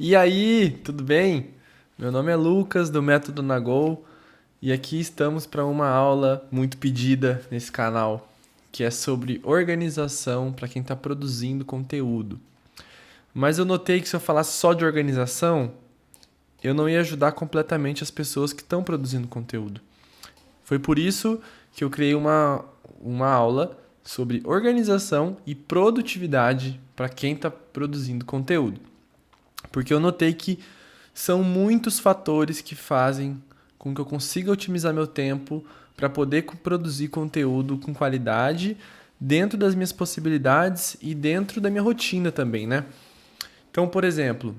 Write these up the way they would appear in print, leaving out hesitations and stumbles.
E aí, tudo bem? Meu nome é Lucas, do Método Nagol, e aqui estamos para uma aula muito pedida nesse canal, que é sobre organização para quem está produzindo conteúdo. Mas eu notei que se eu falasse só de organização, eu não ia ajudar completamente as pessoas que estão produzindo conteúdo. Foi por isso que eu criei uma aula sobre organização e produtividade para quem está produzindo conteúdo. Porque eu notei que são muitos fatores que fazem com que eu consiga otimizar meu tempo para poder produzir conteúdo com qualidade dentro das minhas possibilidades e dentro da minha rotina também, né? Então, por exemplo,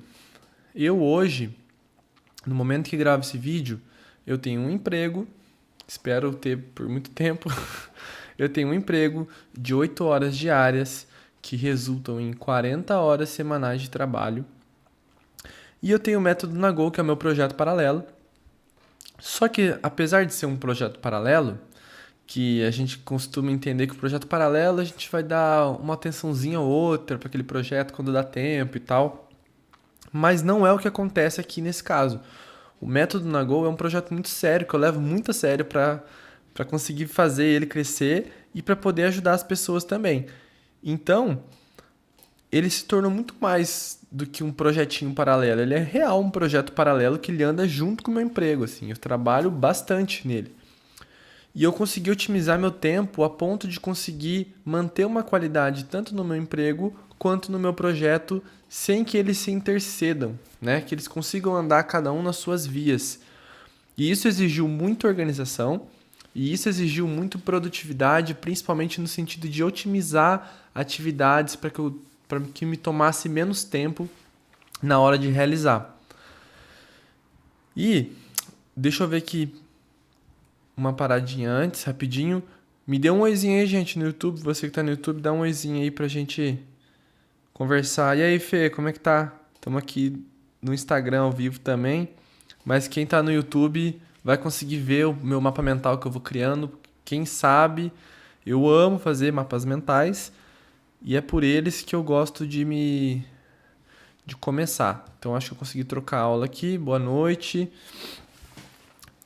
eu hoje, no momento que gravo esse vídeo, eu tenho um emprego, espero ter por muito tempo. Eu tenho um emprego de 8 horas diárias que resultam em 40 horas semanais de trabalho. E eu tenho o Método Nagol, que é o meu projeto paralelo. Só que, apesar de ser um projeto paralelo, que a gente costuma entender que o projeto paralelo a gente vai dar uma atençãozinha ou outra para aquele projeto quando dá tempo e tal. Mas não é o que acontece aqui nesse caso. O Método Nagol é um projeto muito sério, que eu levo muito a sério para conseguir fazer ele crescer e para poder ajudar as pessoas também. Então, ele se tornou muito mais do que um projetinho paralelo. Ele é real um projeto paralelo que ele anda junto com o meu emprego, assim. Eu trabalho bastante nele. E eu consegui otimizar meu tempo a ponto de conseguir manter uma qualidade tanto no meu emprego quanto no meu projeto sem que eles se intercedam, né? Que eles consigam andar cada um nas suas vias. E isso exigiu muita organização e isso exigiu muito produtividade, principalmente no sentido de otimizar atividades para que me tomasse menos tempo na hora de realizar. E deixa eu ver aqui uma paradinha antes, rapidinho. Me dê um oizinho aí, gente, no YouTube. Você que tá no YouTube, dá um oizinho aí pra gente conversar. E aí, Fê, como é que tá? Estamos aqui no Instagram ao vivo também. Mas quem tá no YouTube vai conseguir ver o meu mapa mental que eu vou criando. Quem sabe, eu amo fazer mapas mentais e é por eles que eu gosto de começar. Então acho que eu consegui trocar a aula aqui. Boa noite.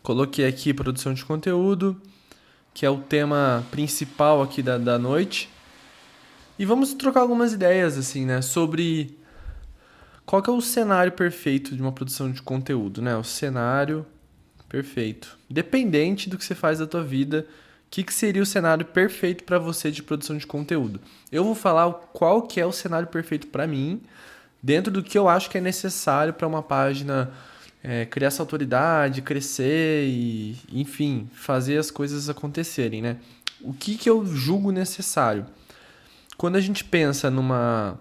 Coloquei aqui produção de conteúdo, que é o tema principal aqui da noite. E vamos trocar algumas ideias, assim, né? Sobre qual que é o cenário perfeito de uma produção de conteúdo, né? O cenário perfeito. Dependente do que você faz da tua vida, o que seria o cenário perfeito para você de produção de conteúdo? Eu vou falar qual que é o cenário perfeito para mim, dentro do que eu acho que é necessário para uma página criar essa autoridade, crescer e, enfim, fazer as coisas acontecerem, né? O que eu julgo necessário? Quando a gente pensa numa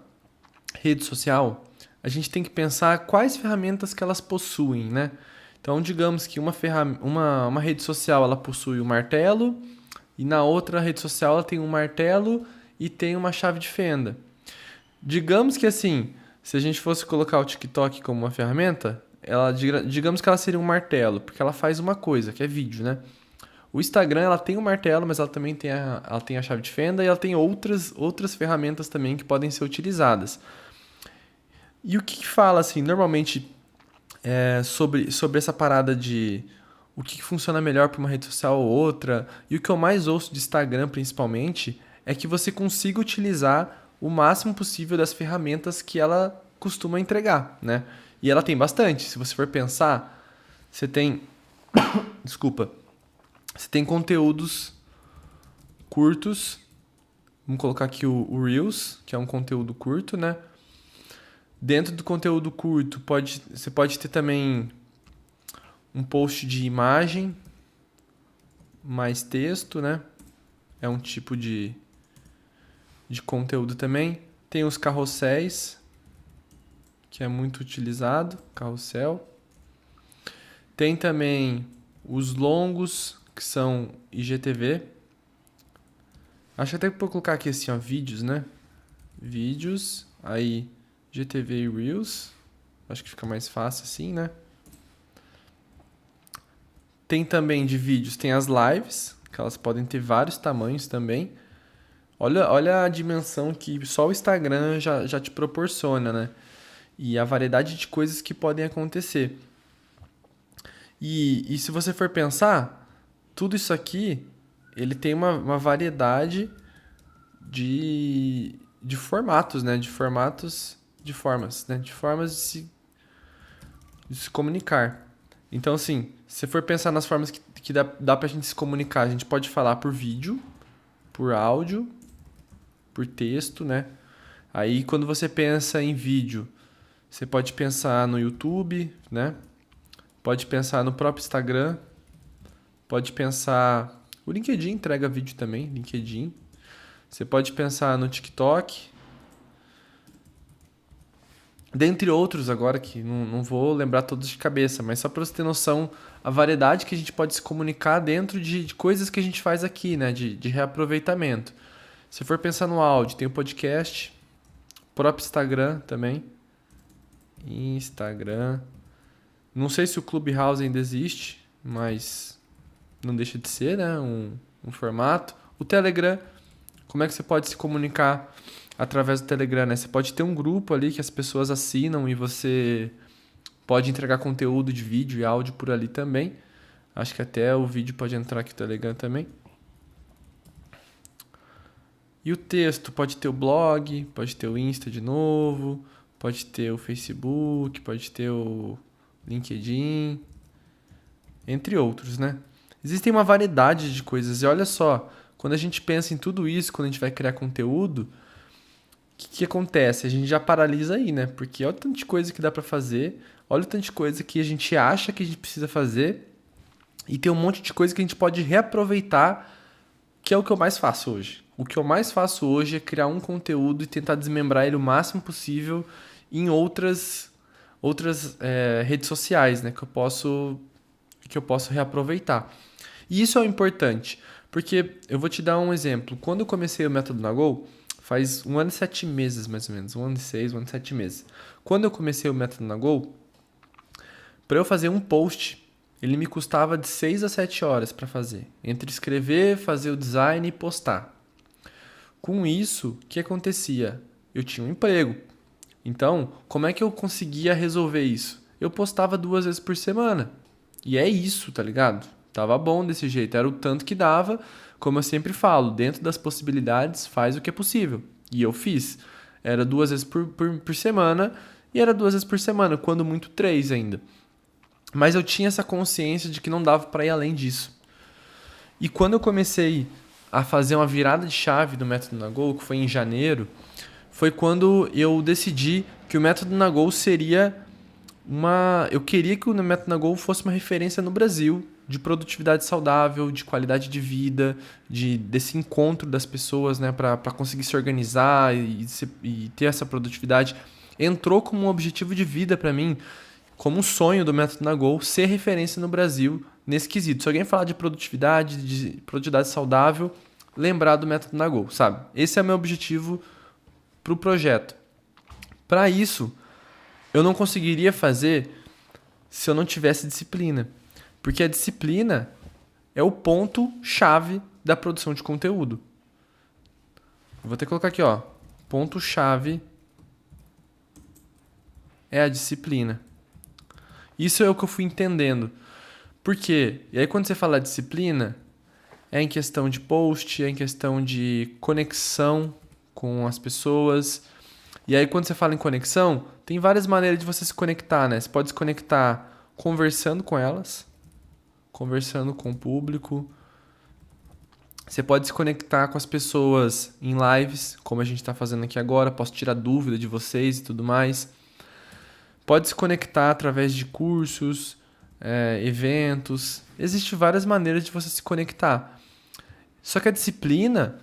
rede social, a gente tem que pensar quais ferramentas que elas possuem, né? Então, digamos que uma rede social ela possui um martelo e na outra rede social ela tem um martelo e tem uma chave de fenda. Digamos que assim, se a gente fosse colocar o TikTok como uma ferramenta, digamos que ela seria um martelo, porque ela faz uma coisa, que é vídeo, né? O Instagram, ela tem um martelo, mas ela também ela tem a chave de fenda e ela tem outras ferramentas também que podem ser utilizadas. E o que fala, assim, normalmente sobre essa parada de o que funciona melhor para uma rede social ou outra, e o que eu mais ouço de Instagram, principalmente, é que você consiga utilizar o máximo possível das ferramentas que ela costuma entregar, né? E ela tem bastante. Se você for pensar, você tem... Desculpa. Você tem conteúdos curtos. Vamos colocar aqui o Reels, que é um conteúdo curto, né? Dentro do conteúdo curto, você pode ter também um post de imagem, mais texto, né? É um tipo de conteúdo também. Tem os carrosséis, que é muito utilizado, carrossel. Tem também os longos, que são IGTV. Acho até que vou colocar aqui assim, ó, vídeos, né? Vídeos, aí IGTV e Reels. Acho que fica mais fácil assim, né? Tem também de vídeos, tem as lives, que elas podem ter vários tamanhos também. Olha a dimensão que só o Instagram já te proporciona, né? e a variedade de coisas que podem acontecer. E se você for pensar, tudo isso aqui, ele tem uma variedade de formatos, né? De formatos, de formas, né? De formas de se comunicar. Então, assim, se você for pensar nas formas que dá pra gente se comunicar, a gente pode falar por vídeo, por áudio, por texto, né? Aí, quando você pensa em vídeo, você pode pensar no YouTube, né? Pode pensar no próprio Instagram, pode pensar... O LinkedIn entrega vídeo também, LinkedIn. Você pode pensar no TikTok, dentre outros agora, que não vou lembrar todos de cabeça, mas só para você ter noção a variedade que a gente pode se comunicar dentro de coisas que a gente faz aqui, né? De reaproveitamento. Se for pensar no áudio, tem o podcast, próprio Instagram também. Instagram. Não sei se o Clubhouse ainda existe, mas não deixa de ser, né? Um formato. O Telegram, como é que você pode se comunicar através do Telegram, né? Você pode ter um grupo ali que as pessoas assinam e você pode entregar conteúdo de vídeo e áudio por ali também. Acho que até o vídeo pode entrar aqui no Telegram também. E o texto pode ter o blog, pode ter o Insta de novo, pode ter o Facebook, pode ter o LinkedIn, entre outros, né? Existem uma variedade de coisas. E olha só, quando a gente pensa em tudo isso, quando a gente vai criar conteúdo, o que acontece? A gente já paralisa aí, né? Porque olha o tanto de coisa que dá pra fazer, olha o tanto de coisa que a gente acha que a gente precisa fazer, e tem um monte de coisa que a gente pode reaproveitar, que é o que eu mais faço hoje. O que eu mais faço hoje é criar um conteúdo e tentar desmembrar ele o máximo possível em outras redes sociais, né? Que eu posso reaproveitar. E isso é o importante, porque eu vou te dar um exemplo. Quando eu comecei o Método Nagol, faz 1 ano e 7 meses, mais ou menos. 1 ano e 6, 1 ano e 7 meses. Quando eu comecei o Método Nagol, para eu fazer um post, ele me custava de 6 a 7 horas para fazer. Entre escrever, fazer o design e postar. Com isso, o que acontecia? Eu tinha um emprego. Então, como é que eu conseguia resolver isso? Eu postava 2 vezes por semana. E é isso, tá ligado? Tava bom desse jeito. Era o tanto que dava. Como eu sempre falo, dentro das possibilidades, faz o que é possível. E eu fiz. Era 2 vezes por semana. E era 2 vezes por semana, quando muito 3 ainda. Mas eu tinha essa consciência de que não dava para ir além disso. E quando eu comecei a fazer uma virada de chave do Método Nagol, que foi em janeiro, foi quando eu decidi que o Método Nagol seria eu queria que o Método Nagol fosse uma referência no Brasil de produtividade saudável, de qualidade de vida, desse encontro das pessoas, né, para conseguir se organizar e ter essa produtividade. Entrou como um objetivo de vida para mim, como um sonho do Método Nagol, ser referência no Brasil nesse quesito. Se alguém falar de produtividade saudável, lembrar do Método Nagol, sabe? Esse é o meu objetivo para o projeto. Para isso, eu não conseguiria fazer se eu não tivesse disciplina. Porque a disciplina é o ponto-chave da produção de conteúdo. Eu vou ter que colocar aqui, ó. Ponto-chave é a disciplina. Isso é o que eu fui entendendo. Por quê? E aí quando você fala disciplina, é em questão de post, é em questão de conexão com as pessoas. E aí quando você fala em conexão, tem várias maneiras de você se conectar, né? Você pode se conectar conversando com elas, conversando com o público. Você pode se conectar com as pessoas em lives, como a gente está fazendo aqui agora. Posso tirar dúvida de vocês e tudo mais. Pode se conectar através de cursos, eventos. Existem várias maneiras de você se conectar. Só que a disciplina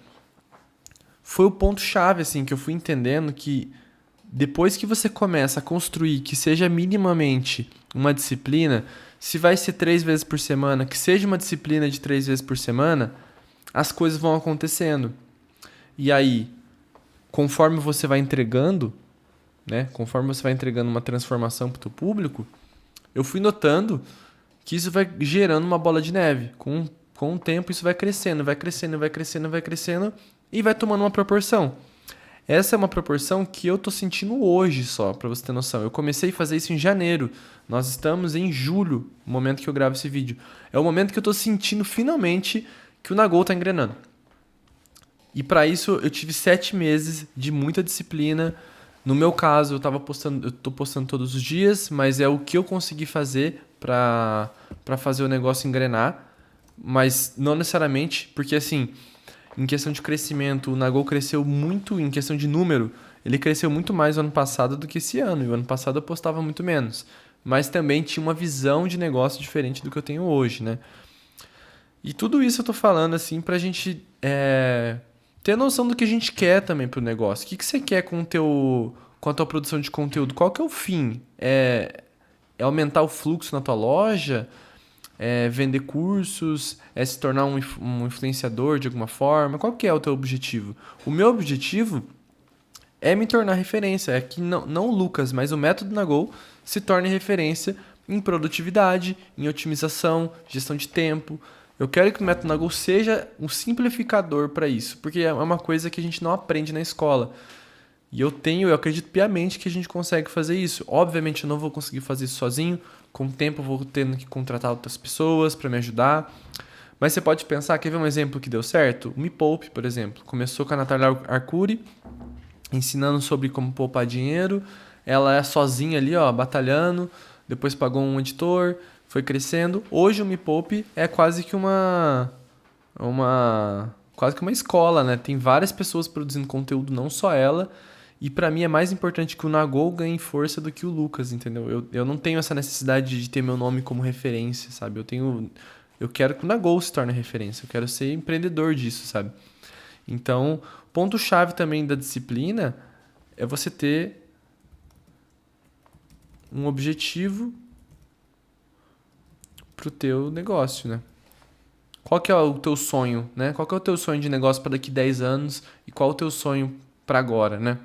foi o ponto-chave, assim, que eu fui entendendo que depois que você começa a construir que seja minimamente uma disciplina, se vai ser 3 vezes por semana, que seja uma disciplina de 3 vezes por semana, as coisas vão acontecendo. E aí, conforme você vai entregando, né? Conforme você vai entregando uma transformação para o teu público, eu fui notando que isso vai gerando uma bola de neve. Com o tempo isso vai crescendo, vai crescendo, vai crescendo, vai crescendo e vai tomando uma proporção. Essa é uma proporção que eu tô sentindo hoje só, pra você ter noção. Eu comecei a fazer isso em janeiro. Nós estamos em julho, no momento que eu gravo esse vídeo. É o momento que eu tô sentindo finalmente que o Nagol tá engrenando. E pra isso eu tive 7 meses de muita disciplina. No meu caso, eu tô postando todos os dias, mas é o que eu consegui fazer pra fazer o negócio engrenar. Mas não necessariamente, porque assim, em questão de crescimento, o Nagol cresceu muito em questão de número. Ele cresceu muito mais no ano passado do que esse ano. E o ano passado eu postava muito menos. Mas também tinha uma visão de negócio diferente do que eu tenho hoje, né? E tudo isso eu tô falando assim pra gente ter noção do que a gente quer também pro negócio. O que você quer com a tua produção de conteúdo? Qual que é o fim? É aumentar o fluxo na tua loja? É vender cursos? É se tornar um influenciador de alguma forma? Qual que é o teu objetivo? O meu objetivo é me tornar referência. É que não o Lucas, mas o método Nagol se torne referência em produtividade, em otimização, gestão de tempo. Eu quero que o método Nagol seja um simplificador para isso, porque é uma coisa que a gente não aprende na escola. E eu acredito piamente que a gente consegue fazer isso. Obviamente eu não vou conseguir fazer isso sozinho. Com o tempo eu vou tendo que contratar outras pessoas para me ajudar. Mas você pode pensar, quer ver um exemplo que deu certo? O Me Poupe, por exemplo. Começou com a Natália Arcuri, ensinando sobre como poupar dinheiro. Ela é sozinha ali, ó, batalhando. Depois pagou um editor, foi crescendo. Hoje o Me Poupe é quase que uma escola, né? Tem várias pessoas produzindo conteúdo, não só ela. E pra mim é mais importante que o Nagol ganhe força do que o Lucas, entendeu? Eu não tenho essa necessidade de ter meu nome como referência, sabe? Eu quero que o Nagol se torne referência. Eu quero ser empreendedor disso, sabe? Então, ponto-chave também da disciplina é você ter um objetivo pro teu negócio, né? Qual que é o teu sonho, né? Qual que é o teu sonho de negócio para daqui 10 anos e qual é o teu sonho para agora, né?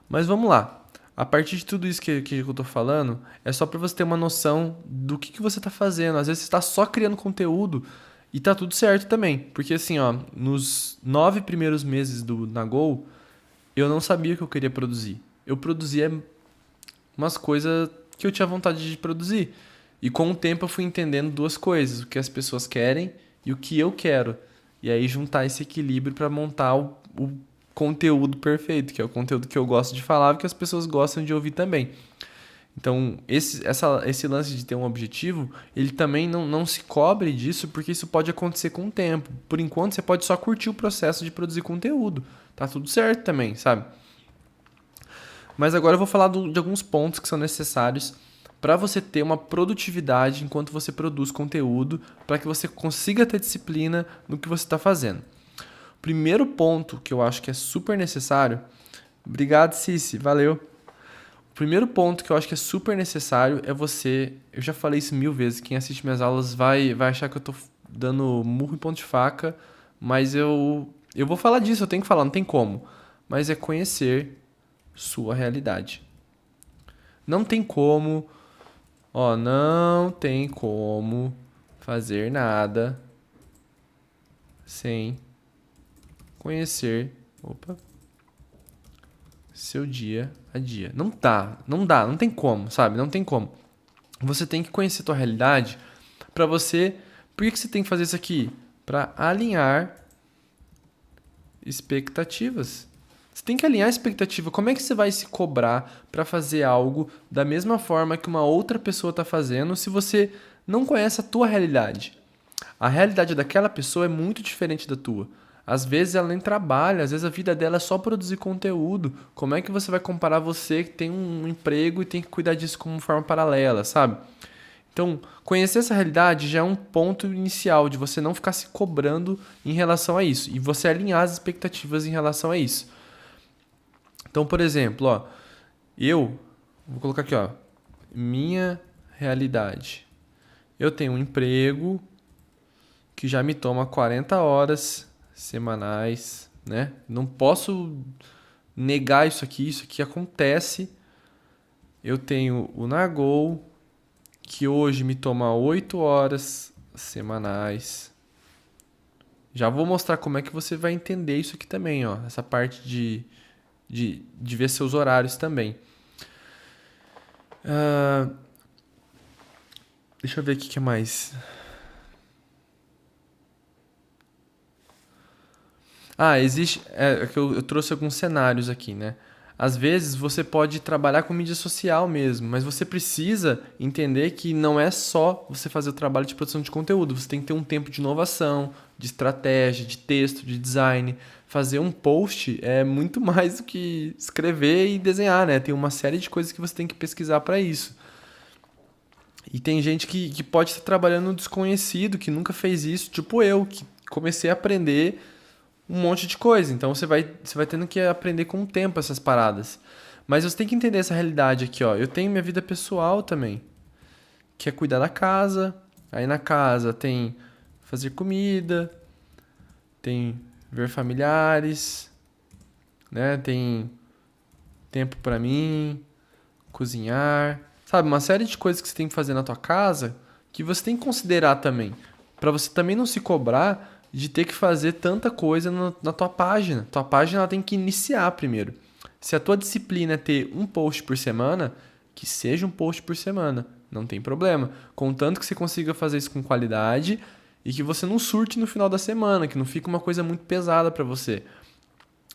Mas vamos lá. A partir de tudo isso que eu tô falando, é só para você ter uma noção do que você tá fazendo. Às vezes você tá só criando conteúdo e tá tudo certo também. Porque assim, ó, nos 9 primeiros meses do Nagol, eu não sabia o que eu queria produzir. Eu produzia umas coisas que eu tinha vontade de produzir. E com o tempo eu fui entendendo duas coisas, o que as pessoas querem e o que eu quero. E aí juntar esse equilíbrio para montar o conteúdo perfeito, que é o conteúdo que eu gosto de falar e que as pessoas gostam de ouvir também. Então, esse lance de ter um objetivo, ele também não se cobre disso, porque isso pode acontecer com o tempo. Por enquanto, você pode só curtir o processo de produzir conteúdo. Tá tudo certo também, sabe? Mas agora eu vou falar de alguns pontos que são necessários para você ter uma produtividade enquanto você produz conteúdo, para que você consiga ter disciplina no que você está fazendo. Primeiro ponto que eu acho que é super necessário. Obrigado, Cici, valeu. O primeiro ponto que eu acho que é super necessário é você. Eu já falei isso 1000 vezes. Quem assiste minhas aulas vai achar que eu tô dando murro em ponto de faca, mas eu vou falar disso, eu tenho que falar, não tem como. Mas é conhecer sua realidade. Não tem como, ó, não tem como fazer nada sem conhecer, opa, seu dia a dia. Não tem como, sabe? Não tem como. Você tem que conhecer tua realidade para você. Por que você tem que fazer isso aqui? Para alinhar expectativas. Você tem que alinhar a expectativa. Como é que você vai se cobrar para fazer algo da mesma forma que uma outra pessoa está fazendo se você não conhece a tua realidade? A realidade daquela pessoa é muito diferente da tua. Às vezes ela nem trabalha, às vezes a vida dela é só produzir conteúdo. Como é que você vai comparar você que tem um emprego e tem que cuidar disso como forma paralela, sabe? Então, conhecer essa realidade já é um ponto inicial de você não ficar se cobrando em relação a isso e você alinhar as expectativas em relação a isso. Então, por exemplo, ó, eu vou colocar aqui, ó, minha realidade. Eu tenho um emprego que já me toma 40 horas semanais, né? Não posso negar isso aqui acontece. Eu tenho o Nagol, que hoje me toma 8 horas semanais. Já vou mostrar como é que você vai entender isso aqui também, ó. Essa parte de ver seus horários também. Ah, deixa eu ver aqui o que mais. Existe. É que eu trouxe alguns cenários aqui, né? Às vezes você pode trabalhar com mídia social mesmo, mas você precisa entender que não é só você fazer o trabalho de produção de conteúdo. Você tem que ter um tempo de inovação, de estratégia, de texto, de design. Fazer um post é muito mais do que escrever e desenhar, né? Tem uma série de coisas que você tem que pesquisar para isso. E tem gente que pode estar trabalhando no desconhecido, que nunca fez isso, tipo eu, que comecei a aprender um monte de coisa. Então você vai tendo que aprender com o tempo essas paradas. Mas você tem que entender essa realidade aqui, ó. Eu tenho minha vida pessoal também, que é cuidar da casa. Aí na casa tem fazer comida, tem ver familiares, né? Tem tempo pra mim, cozinhar, sabe? Uma série de coisas que você tem que fazer na tua casa que você tem que considerar também, pra você também não se cobrar de ter que fazer tanta coisa na tua página. Tua página ela tem que iniciar primeiro. Se a tua disciplina é ter um post por semana, que seja um post por semana, não tem problema. Contanto que você consiga fazer isso com qualidade e que você não surte no final da semana, que não fique uma coisa muito pesada pra você.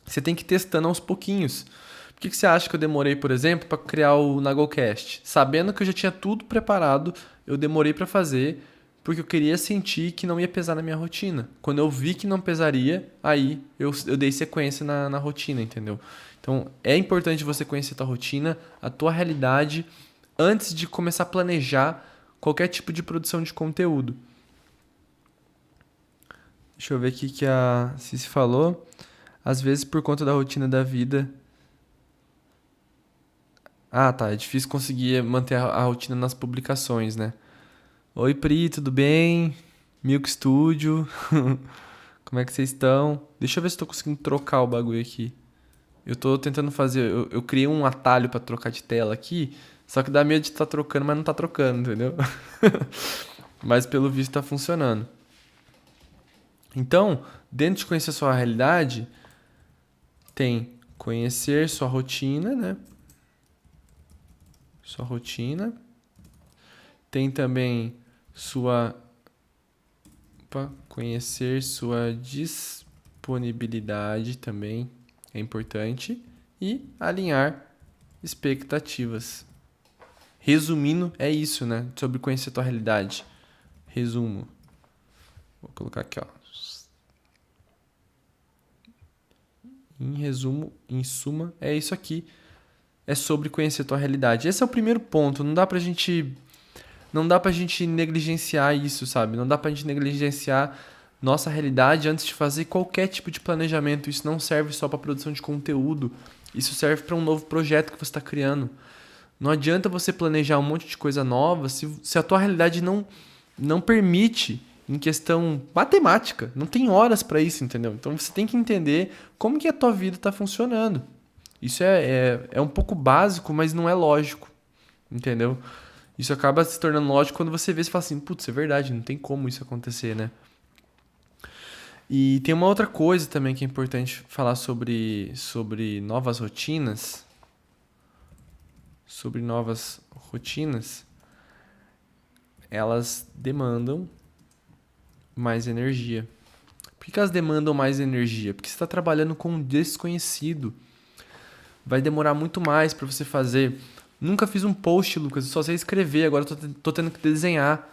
Você tem que ir testando aos pouquinhos. Por que você acha que eu demorei, por exemplo, para criar o Nagocast? Sabendo que eu já tinha tudo preparado, eu demorei para fazer porque eu queria sentir que não ia pesar na minha rotina. Quando eu vi que não pesaria, aí eu dei sequência na rotina, entendeu? Então é importante você conhecer a tua rotina, a tua realidade, antes de começar a planejar qualquer tipo de produção de conteúdo. Deixa eu ver aqui que a Cici falou. Às vezes, por conta da rotina da vida. Tá. É difícil conseguir manter a rotina nas publicações, né? Oi, Pri, tudo bem? Milk Studio. Como é que vocês estão? Deixa eu ver se eu tô conseguindo trocar o bagulho aqui. Eu tô tentando fazer. Eu criei um atalho pra trocar de tela aqui. Só que dá medo de estar trocando, mas não tá trocando, entendeu? Mas pelo visto tá funcionando. Então, dentro de conhecer a sua realidade, tem conhecer sua rotina, né? Sua rotina. Tem também sua. Opa, conhecer sua disponibilidade também é importante. E alinhar expectativas. Resumindo, é isso, né? Sobre conhecer a tua realidade. Resumo. Vou colocar aqui, ó. Em resumo, em suma, é isso aqui. É sobre conhecer a tua realidade. Esse é o primeiro ponto. Não dá pra gente negligenciar isso, sabe? Não dá pra gente negligenciar nossa realidade antes de fazer qualquer tipo de planejamento. Isso não serve só pra produção de conteúdo. Isso serve pra um novo projeto que você está criando. Não adianta você planejar um monte de coisa nova se a tua realidade não permite em questão matemática. Não tem horas pra isso, entendeu? Então você tem que entender como que a tua vida está funcionando. Isso é um pouco básico, mas não é lógico, entendeu? Isso acaba se tornando lógico quando você vê e fala assim, putz, é verdade, não tem como isso acontecer, né? E tem uma outra coisa também que é importante falar sobre novas rotinas. Sobre novas rotinas, elas demandam mais energia. Por que elas demandam mais energia? Porque você está trabalhando com um desconhecido. Vai demorar muito mais para você fazer. Nunca fiz um post, Lucas, eu só sei escrever, agora tô tendo que desenhar.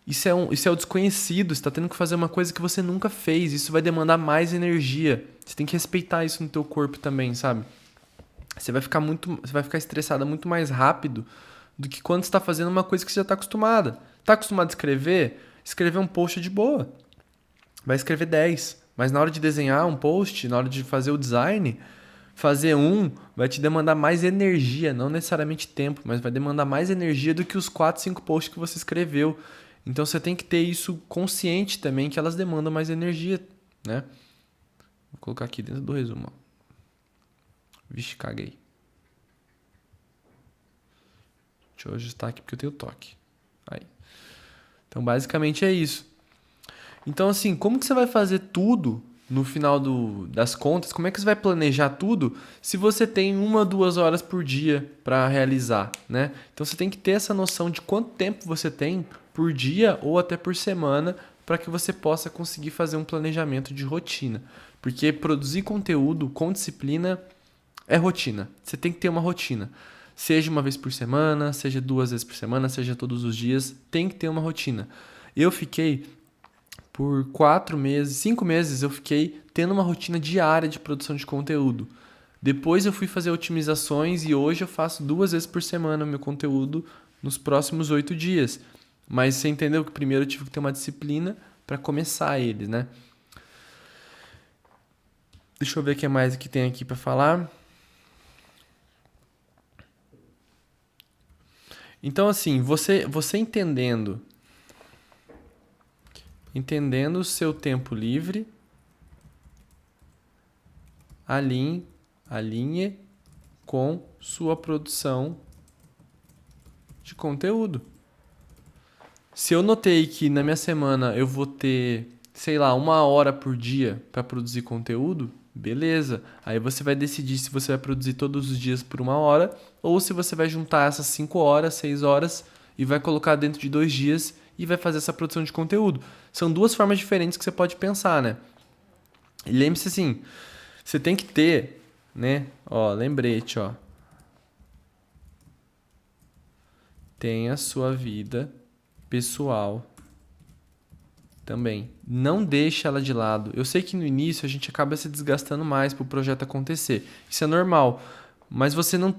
Isso é o desconhecido, você está tendo que fazer uma coisa que você nunca fez. Isso vai demandar mais energia. Você tem que respeitar isso no teu corpo também, sabe? Você vai ficar estressada muito mais rápido do que quando você está fazendo uma coisa que você já está acostumada. Está acostumado a escrever? Escrever um post é de boa. Vai escrever 10. Mas na hora de desenhar um post, na hora de fazer o design, fazer um vai te demandar mais energia, não necessariamente tempo, mas vai demandar mais energia do que os 4, 5 posts que você escreveu. Então você tem que ter isso consciente também, que elas demandam mais energia, né? Vou colocar aqui dentro do resumo. Ó. Vixe, caguei. Deixa eu ajustar aqui porque eu tenho toque. Aí. Então basicamente é isso. Então, assim, como que você vai fazer tudo no final das contas? Como é que você vai planejar tudo se você tem 1, 2 horas por dia para realizar, né? Então, você tem que ter essa noção de quanto tempo você tem por dia ou até por semana para que você possa conseguir fazer um planejamento de rotina. Porque produzir conteúdo com disciplina é rotina. Você tem que ter uma rotina. Seja uma vez por semana, seja 2 vezes por semana, seja todos os dias, tem que ter uma rotina. Eu fiquei por 4 meses, 5 meses, eu fiquei tendo uma rotina diária de produção de conteúdo. Depois eu fui fazer otimizações e hoje eu faço 2 vezes por semana o meu conteúdo nos próximos 8 dias. Mas você entendeu que primeiro eu tive que ter uma disciplina para começar eles, né? Deixa eu ver o que mais que tem aqui para falar. Então, assim, você entendendo o seu tempo livre, alinhe com sua produção de conteúdo. Se eu notei que na minha semana eu vou ter, sei lá, 1 hora por dia para produzir conteúdo, beleza. Aí você vai decidir se você vai produzir todos os dias por 1 hora ou se você vai juntar essas 5 horas, 6 horas e vai colocar dentro de 2 dias e vai fazer essa produção de conteúdo. São duas formas diferentes que você pode pensar, né? E lembre-se assim, você tem que ter, né? Ó, lembrete, ó. Tenha sua vida pessoal também. Não deixe ela de lado. Eu sei que no início a gente acaba se desgastando mais para o projeto acontecer. Isso é normal. Mas você não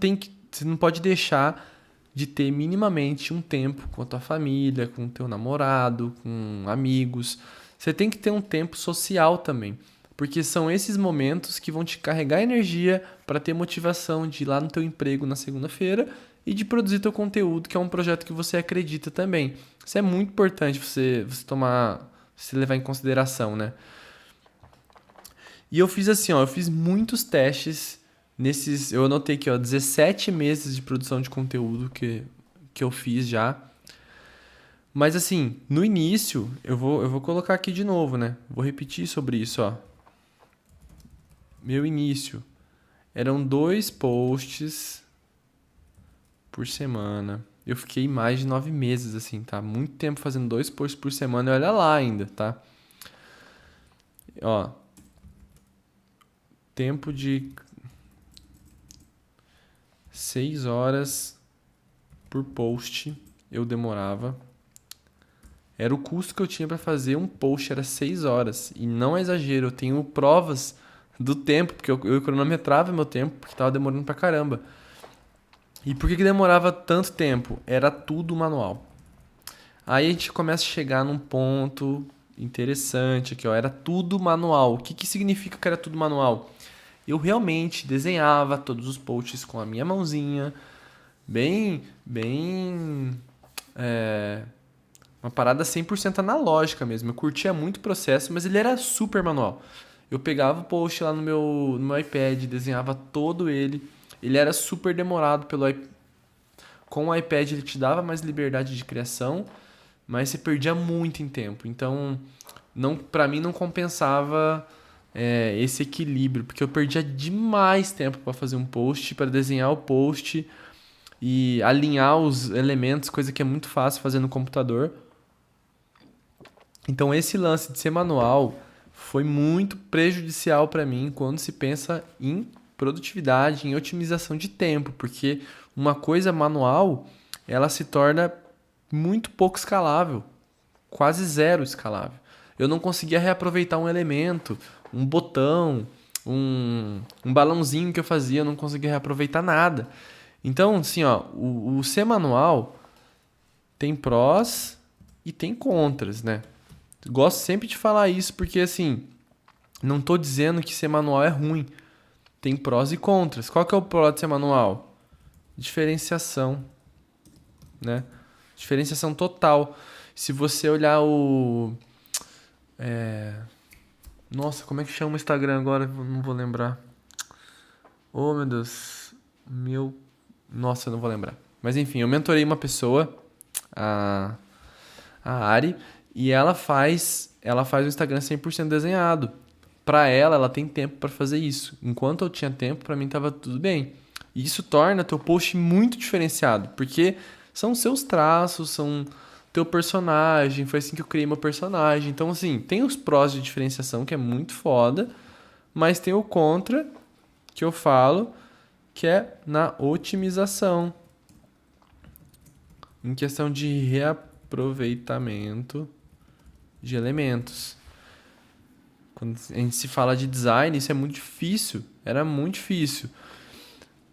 pode deixar de ter minimamente um tempo com a tua família, com o teu namorado, com amigos. Você tem que ter um tempo social também. Porque são esses momentos que vão te carregar energia para ter motivação de ir lá no teu emprego na segunda-feira e de produzir teu conteúdo, que é um projeto que você acredita também. Isso é muito importante você levar em consideração, né? E eu fiz assim, ó, eu fiz muitos testes eu anotei aqui, ó, 17 meses de produção de conteúdo que eu fiz já. Mas assim, no início, eu vou colocar aqui de novo, né? Vou repetir sobre isso, ó. Meu início eram 2 posts por semana. Eu fiquei mais de 9 meses, assim, tá? Muito tempo fazendo 2 posts por semana e olha lá ainda, tá? Ó, tempo de 6 horas por post eu demorava. Era o custo que eu tinha para fazer um post, era 6 horas. E não é exagero, eu tenho provas do tempo, porque eu cronometrava meu tempo, porque tava demorando pra caramba. E por que demorava tanto tempo? Era tudo manual. Aí a gente começa a chegar num ponto interessante aqui, ó. Era tudo manual. O que significa que era tudo manual? Eu realmente desenhava todos os posts com a minha mãozinha, bem, uma parada 100% analógica mesmo. Eu curtia muito o processo, mas ele era super manual. Eu pegava o post lá no meu iPad, desenhava todo ele. Ele era super demorado com o iPad ele te dava mais liberdade de criação, mas você perdia muito em tempo. Então, não, para mim não compensava esse equilíbrio, porque eu perdia demais tempo para fazer um post, para desenhar o post e alinhar os elementos, coisa que é muito fácil fazer no computador. Então, esse lance de ser manual foi muito prejudicial para mim quando se pensa em produtividade, em otimização de tempo, porque uma coisa manual, ela se torna muito pouco escalável, quase zero escalável. Eu não conseguia reaproveitar um elemento, um botão, um balãozinho que eu fazia, eu não conseguia reaproveitar nada. Então, assim, ó, o ser manual tem prós e tem contras, né? Gosto sempre de falar isso porque, assim, não tô dizendo que ser manual é ruim. Tem prós e contras. Qual que é o pró de ser manual? Diferenciação, né? Diferenciação total. Se você olhar Nossa, como é que chama o Instagram agora? Eu não vou lembrar. Oh, meu Deus. Nossa, eu não vou lembrar. Mas enfim, eu mentorei uma pessoa, a, a Ari, e ela faz ela faz o Instagram 100% desenhado. Pra ela, ela tem tempo pra fazer isso. Enquanto eu tinha tempo, pra mim tava tudo bem. E isso torna teu post muito diferenciado, porque são seus traços, são teu personagem, foi assim que eu criei meu personagem. Então, assim, tem os prós de diferenciação, que é muito foda, mas tem o contra, que eu falo, que é na otimização. Em questão de reaproveitamento de elementos. Quando a gente se fala de design, isso é muito difícil. Era muito difícil.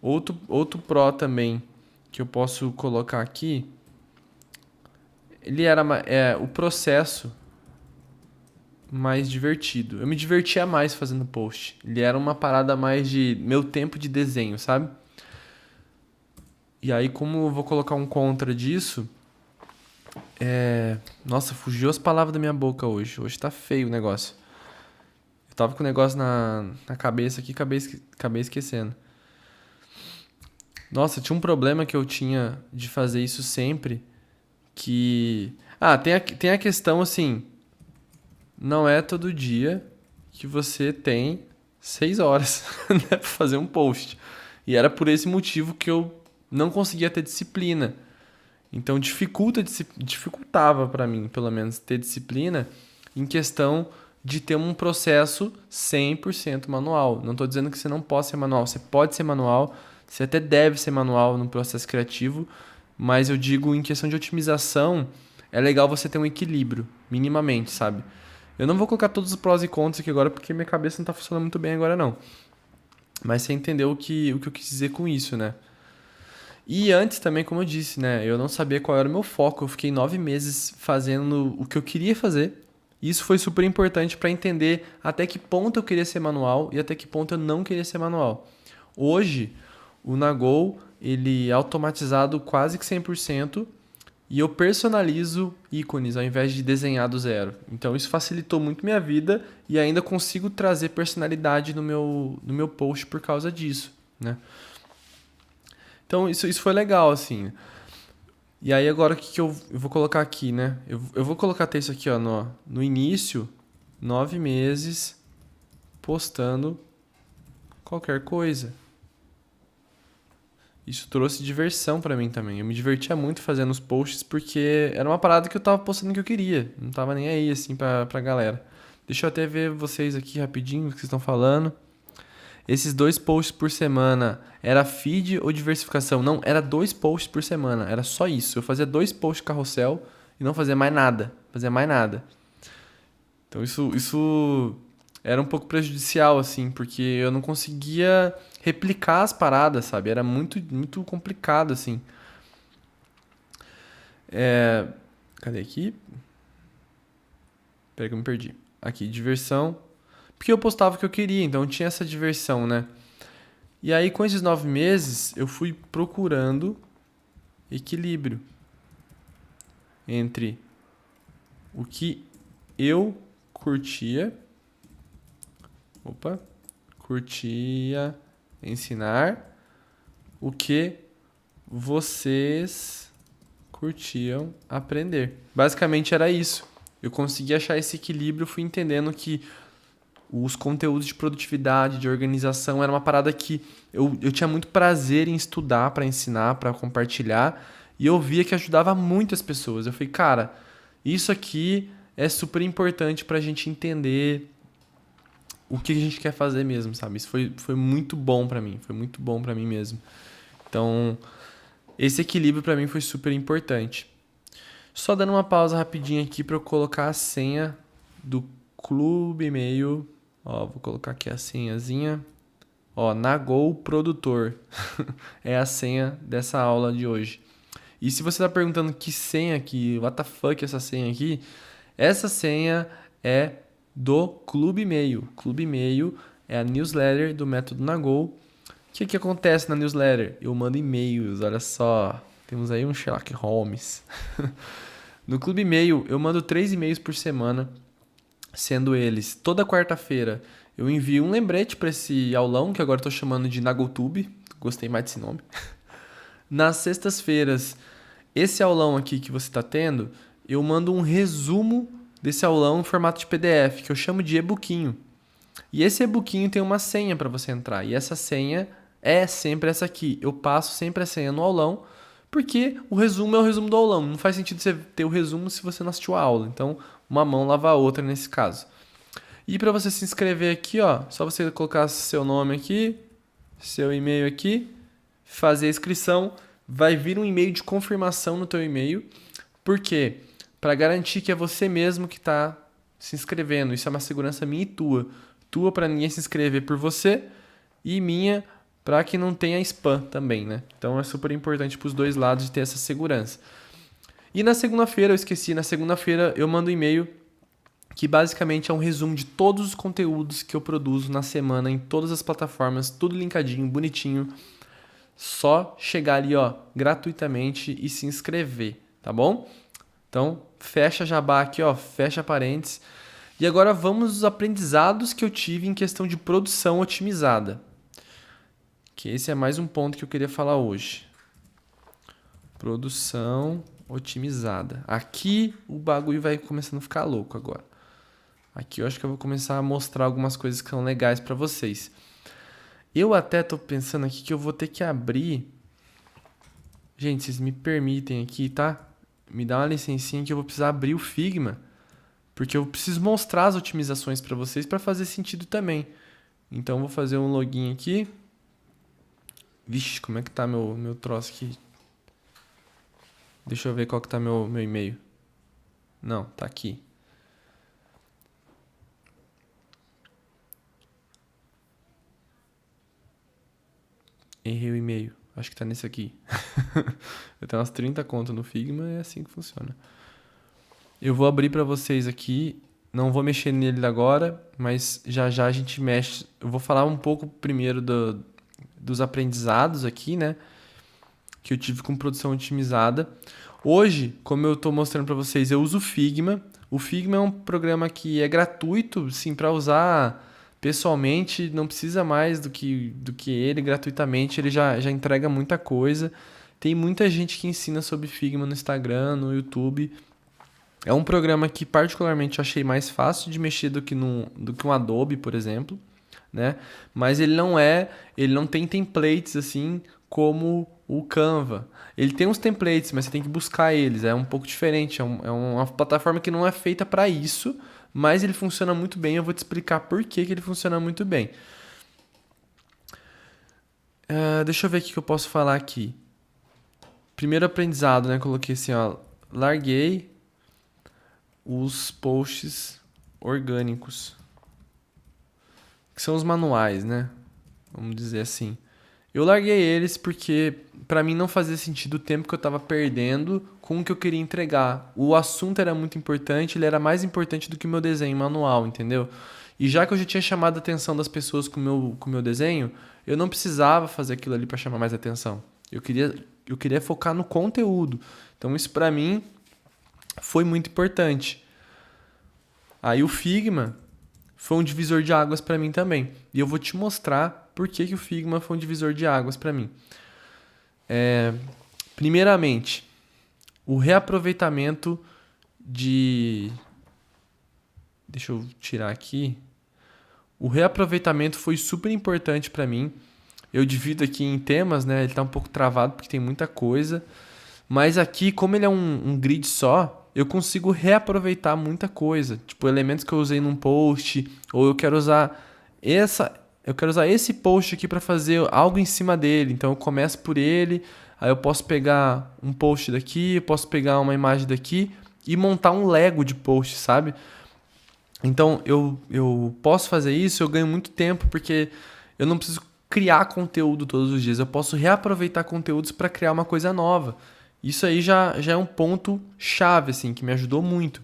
Outro pró também que eu posso colocar aqui, ele era o processo mais divertido. Eu me divertia mais fazendo post. Ele era uma parada mais de meu tempo de desenho, sabe? E aí, como eu vou colocar um contra disso, nossa, fugiu as palavras da minha boca hoje. Hoje tá feio o negócio. Eu tava com o negócio na cabeça aqui, acabei esquecendo. Nossa, tinha um problema que eu tinha de fazer isso sempre, que... Ah, tem a questão, assim, não é todo dia que você tem 6 horas, né, pra fazer um post. E era por esse motivo que eu não conseguia ter disciplina. Então dificultava pra mim, pelo menos, ter disciplina em questão de ter um processo 100% manual. Não estou dizendo que você não possa ser manual. Você pode ser manual, você até deve ser manual no processo criativo, mas eu digo em questão de otimização, é legal você ter um equilíbrio, minimamente, sabe? Eu não vou colocar todos os prós e contras aqui agora, porque minha cabeça não está funcionando muito bem agora, não. Mas você entendeu o que eu quis dizer com isso, né? E antes também, como eu disse, né? Eu não sabia qual era o meu foco. Eu fiquei 9 meses fazendo o que eu queria fazer. E isso foi super importante para entender até que ponto eu queria ser manual e até que ponto eu não queria ser manual. Hoje, o Nagol, ele é automatizado quase que 100% e eu personalizo ícones ao invés de desenhar do zero. Então isso facilitou muito minha vida e ainda consigo trazer personalidade no meu post por causa disso, né? Então isso foi legal, assim. E aí agora o que eu vou colocar aqui, né? Eu vou colocar até isso aqui, ó, no início, 9 meses postando qualquer coisa. Isso trouxe diversão pra mim também. Eu me divertia muito fazendo os posts porque era uma parada que eu tava postando que eu queria. Não tava nem aí, assim, pra galera. Deixa eu até ver vocês aqui rapidinho o que vocês estão falando. Esses 2 posts por semana era feed ou diversificação? Não, era 2 posts por semana. Era só isso. Eu fazia 2 posts carrossel e não fazia mais nada. Fazia mais nada. Então isso era um pouco prejudicial, assim, porque eu não conseguia replicar as paradas, sabe? Era muito, muito complicado, assim. Cadê aqui? Peraí que eu me perdi. Aqui, diversão. Porque eu postava o que eu queria, então tinha essa diversão, né? E aí, com esses 9 meses, eu fui procurando equilíbrio entre o que eu curtia, curtia ensinar, o que vocês curtiam aprender. Basicamente era isso. Eu consegui achar esse equilíbrio, fui entendendo que os conteúdos de produtividade, de organização, era uma parada que eu tinha muito prazer em estudar, para ensinar, para compartilhar, e eu via que ajudava muitas pessoas. Eu falei, cara, isso aqui é super importante pra gente entender o que a gente quer fazer mesmo, sabe? Isso foi muito bom pra mim, foi muito bom pra mim mesmo. Então, esse equilíbrio pra mim foi super importante. Só dando uma pausa rapidinho aqui pra eu colocar a senha do Clube e-mail. Ó, vou colocar aqui a senhazinha. Ó, Nagol Produtor. É a senha dessa aula de hoje. E se você tá perguntando que senha aqui, what the fuck é essa senha aqui? Essa senha é do Clube e-mail. Clube e-mail é a newsletter do método Nagol. O que acontece na newsletter? Eu mando e-mails, olha só. Temos aí um Sherlock Holmes. No Clube e-mail, eu mando 3 e-mails por semana, sendo eles, toda quarta-feira, eu envio um lembrete para esse aulão, que agora eu tô chamando de Nagotube. Gostei mais desse nome. Nas sextas-feiras, esse aulão aqui que você está tendo, eu mando um resumo desse aulão em formato de PDF, que eu chamo de e-bookinho. E esse e-bookinho tem uma senha para você entrar. E essa senha é sempre essa aqui. Eu passo sempre a senha no aulão, porque o resumo é o resumo do aulão. Não faz sentido você ter o resumo se você não assistiu a aula. Então, uma mão lava a outra nesse caso. E para você se inscrever aqui, ó, só você colocar seu nome aqui, seu e-mail aqui, fazer a inscrição, vai vir um e-mail de confirmação no teu e-mail. Por quê? Para garantir que é você mesmo que está se inscrevendo. Isso é uma segurança minha e tua. Tua para ninguém se inscrever por você e minha para que não tenha spam também, né? Então é super importante para os dois lados de ter essa segurança. E na segunda-feira, eu esqueci, na segunda-feira eu mando um e-mail que basicamente é um resumo de todos os conteúdos que eu produzo na semana em todas as plataformas, tudo linkadinho, bonitinho. Só chegar ali, ó, gratuitamente e se inscrever, tá bom? Então, fecha jabá aqui, ó, fecha parênteses. E agora vamos aos aprendizados que eu tive em questão de produção otimizada. Que esse é mais um ponto que eu queria falar hoje. Produção otimizada. Aqui o bagulho vai começando a ficar louco agora. Aqui eu acho que eu vou começar a mostrar algumas coisas que são legais para vocês. Eu até tô pensando aqui que eu vou ter que abrir... Gente, vocês me permitem aqui, tá? Me dá uma licencinha que eu vou precisar abrir o Figma. Porque eu preciso mostrar as otimizações para vocês para fazer sentido também. Então eu vou fazer um login aqui. Vixe, como é que tá meu troço aqui? Deixa eu ver qual que tá meu e-mail. Não, tá aqui. Errei o e-mail. Acho que tá nesse aqui. Eu tenho umas 30 contas no Figma e é assim que funciona. Eu vou abrir para vocês aqui. Não vou mexer nele agora, mas já já a gente mexe. Eu vou falar um pouco primeiro dos aprendizados aqui, né? Que eu tive com produção otimizada. Hoje, como eu estou mostrando para vocês, eu uso o Figma. O Figma é um programa que é gratuito, sim, para usar pessoalmente. Não precisa mais do que ele gratuitamente. Ele já entrega muita coisa. Tem muita gente que ensina sobre Figma no Instagram, no YouTube. É um programa que particularmente eu achei mais fácil de mexer do que um Adobe, por exemplo, né? Mas ele não tem templates assim como o Canva. Ele tem uns templates, mas você tem que buscar eles, é um pouco diferente, é uma plataforma que não é feita para isso, mas ele funciona muito bem, eu vou te explicar por que ele funciona muito bem. Deixa eu ver o que eu posso falar aqui. Primeiro aprendizado, né? Coloquei assim, ó, larguei os posts orgânicos, que são os manuais, né? Vamos dizer assim. Eu larguei eles porque para mim não fazia sentido o tempo que eu estava perdendo com o que eu queria entregar. O assunto era muito importante, ele era mais importante do que o meu desenho manual, entendeu? E já que eu já tinha chamado a atenção das pessoas com o meu desenho, eu não precisava fazer aquilo ali para chamar mais atenção. Eu queria focar no conteúdo. Então isso para mim foi muito importante. Aí o Figma foi um divisor de águas para mim também. E eu vou te mostrar por que o Figma foi um divisor de águas para mim. Primeiramente, o reaproveitamento de... Deixa eu tirar aqui. O reaproveitamento foi super importante para mim. Eu divido aqui em temas, né? Ele tá um pouco travado porque tem muita coisa. Mas aqui, como ele é um grid só, eu consigo reaproveitar muita coisa. Tipo, elementos que eu usei num post, ou eu quero usar esse post aqui para fazer algo em cima dele. Então eu começo por ele, aí eu posso pegar um post daqui, eu posso pegar uma imagem daqui e montar um Lego de post, sabe? Então eu posso fazer isso, eu ganho muito tempo porque eu não preciso criar conteúdo todos os dias. Eu posso reaproveitar conteúdos para criar uma coisa nova. Isso aí já é um ponto chave, assim, que me ajudou muito.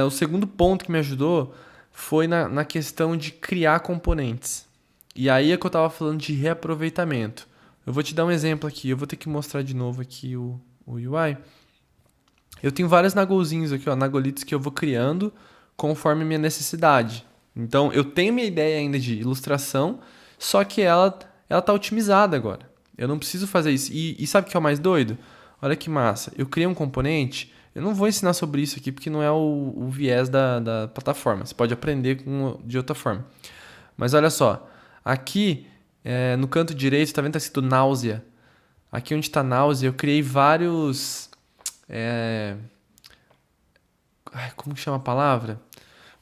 O segundo ponto que me ajudou foi na questão de criar componentes. E aí é que eu estava falando de reaproveitamento. Eu vou te dar um exemplo aqui. Eu vou ter que mostrar de novo aqui o UI. Eu tenho vários nagolzinhos aqui, ó, nagolitos que eu vou criando conforme minha necessidade. Então, eu tenho minha ideia ainda de ilustração, só que ela tá otimizada agora. Eu não preciso fazer isso. E sabe o que é o mais doido? Olha que massa. Eu criei um componente, Eu não vou ensinar sobre isso aqui porque não é o viés da plataforma. Você pode aprender de outra forma. Mas olha só, aqui no canto direito, tá vendo que tá escrito náusea? Aqui onde tá náusea, eu criei vários... como que chama a palavra?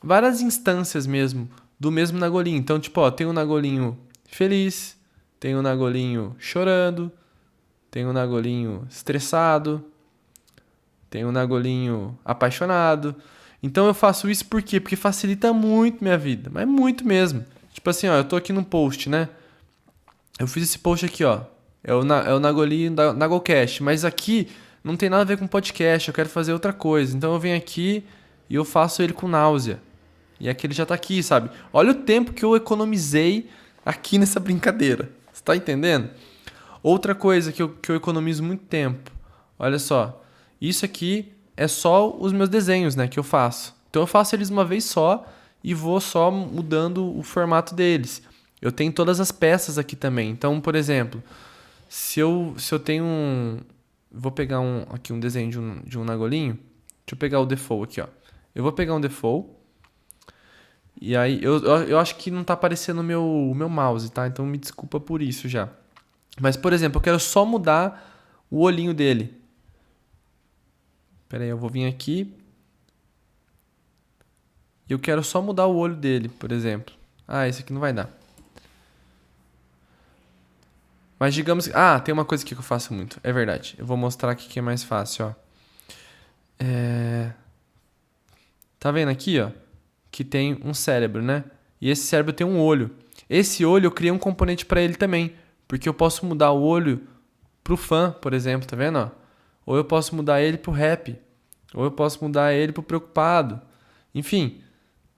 Várias instâncias mesmo, do mesmo Nagolinho. Então, tipo, ó, tem um Nagolinho feliz, tem um Nagolinho chorando, tem um Nagolinho estressado, tem um Nagolinho apaixonado. Então eu faço isso por quê? Porque facilita muito minha vida, mas muito mesmo. Tipo assim, ó, eu tô aqui num post, né? Eu fiz esse post aqui, ó. É o Nagolinho da Nagocast, mas aqui não tem nada a ver com podcast, eu quero fazer outra coisa. Então eu venho aqui e eu faço ele com náusea. E aqui ele já tá aqui, sabe? Olha o tempo que eu economizei aqui nessa brincadeira. Você tá entendendo? Outra coisa que eu economizo muito tempo. Olha só. Isso aqui é só os meus desenhos, né? Que eu faço. Então eu faço eles uma vez só e vou só mudando o formato deles. Eu tenho todas as peças aqui também. Então, por exemplo, se eu tenho um... Vou pegar aqui um desenho de um Nagolinho. Deixa eu pegar o default aqui, ó. Eu vou pegar um default. E aí, eu acho que não tá aparecendo o meu mouse, tá? Então me desculpa por isso já. Mas, por exemplo, eu quero só mudar o olhinho dele. Pera aí, eu vou vir aqui. E eu quero só mudar o olho dele, por exemplo. Ah, esse aqui não vai dar. Mas digamos... Ah, tem uma coisa aqui que eu faço muito. É verdade. Eu vou mostrar aqui que é mais fácil, ó. Tá vendo aqui, ó? Que tem um cérebro, né? E esse cérebro tem um olho. Esse olho eu criei um componente para ele também, porque eu posso mudar o olho pro fã, por exemplo, tá vendo? Ó? Ou eu posso mudar ele pro rap, ou eu posso mudar ele pro preocupado. Enfim,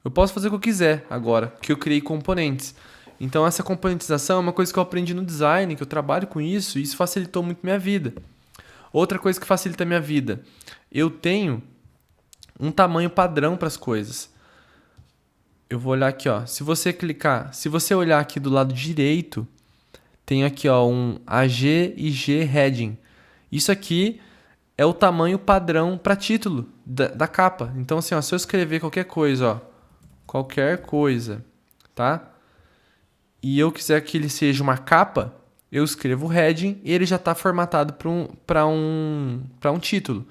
eu posso fazer o que eu quiser agora, que eu criei componentes. Então essa componentização é uma coisa que eu aprendi no design, que eu trabalho com isso, e isso facilitou muito minha vida. Outra coisa que facilita a minha vida, eu tenho um tamanho padrão para as coisas. Eu vou olhar aqui, ó. Se você olhar aqui do lado direito, tem aqui, ó, um AG e G heading. Isso aqui é o tamanho padrão para título da capa. Então, assim, ó, se eu escrever qualquer coisa, ó, qualquer coisa, tá? E eu quiser que ele seja uma capa, eu escrevo o heading e ele já está formatado para um título.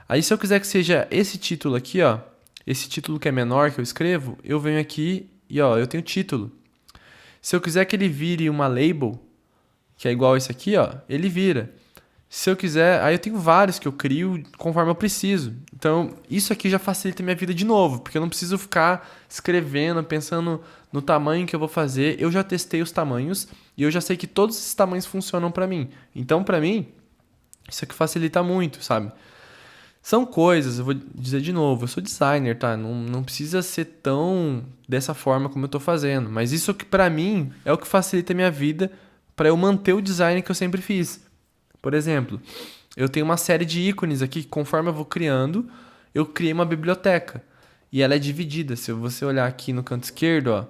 Aí, se eu quiser que seja esse título aqui, ó, esse título que é menor que eu escrevo, eu venho aqui e ó, eu tenho título. Se eu quiser que ele vire uma label, que é igual esse aqui, ó, ele vira. Se eu quiser, aí eu tenho vários que eu crio conforme eu preciso. Então, isso aqui já facilita a minha vida de novo, porque eu não preciso ficar escrevendo, pensando no tamanho que eu vou fazer. Eu já testei os tamanhos e eu já sei que todos esses tamanhos funcionam pra mim. Então, pra mim, isso aqui facilita muito, sabe? São coisas, eu vou dizer de novo, eu sou designer, tá? Não precisa ser tão dessa forma como eu tô fazendo. Mas isso que pra mim é o que facilita a minha vida pra eu manter o design que eu sempre fiz. Por exemplo, eu tenho uma série de ícones aqui que conforme eu vou criando, eu criei uma biblioteca. E ela é dividida. Se você olhar aqui no canto esquerdo, ó,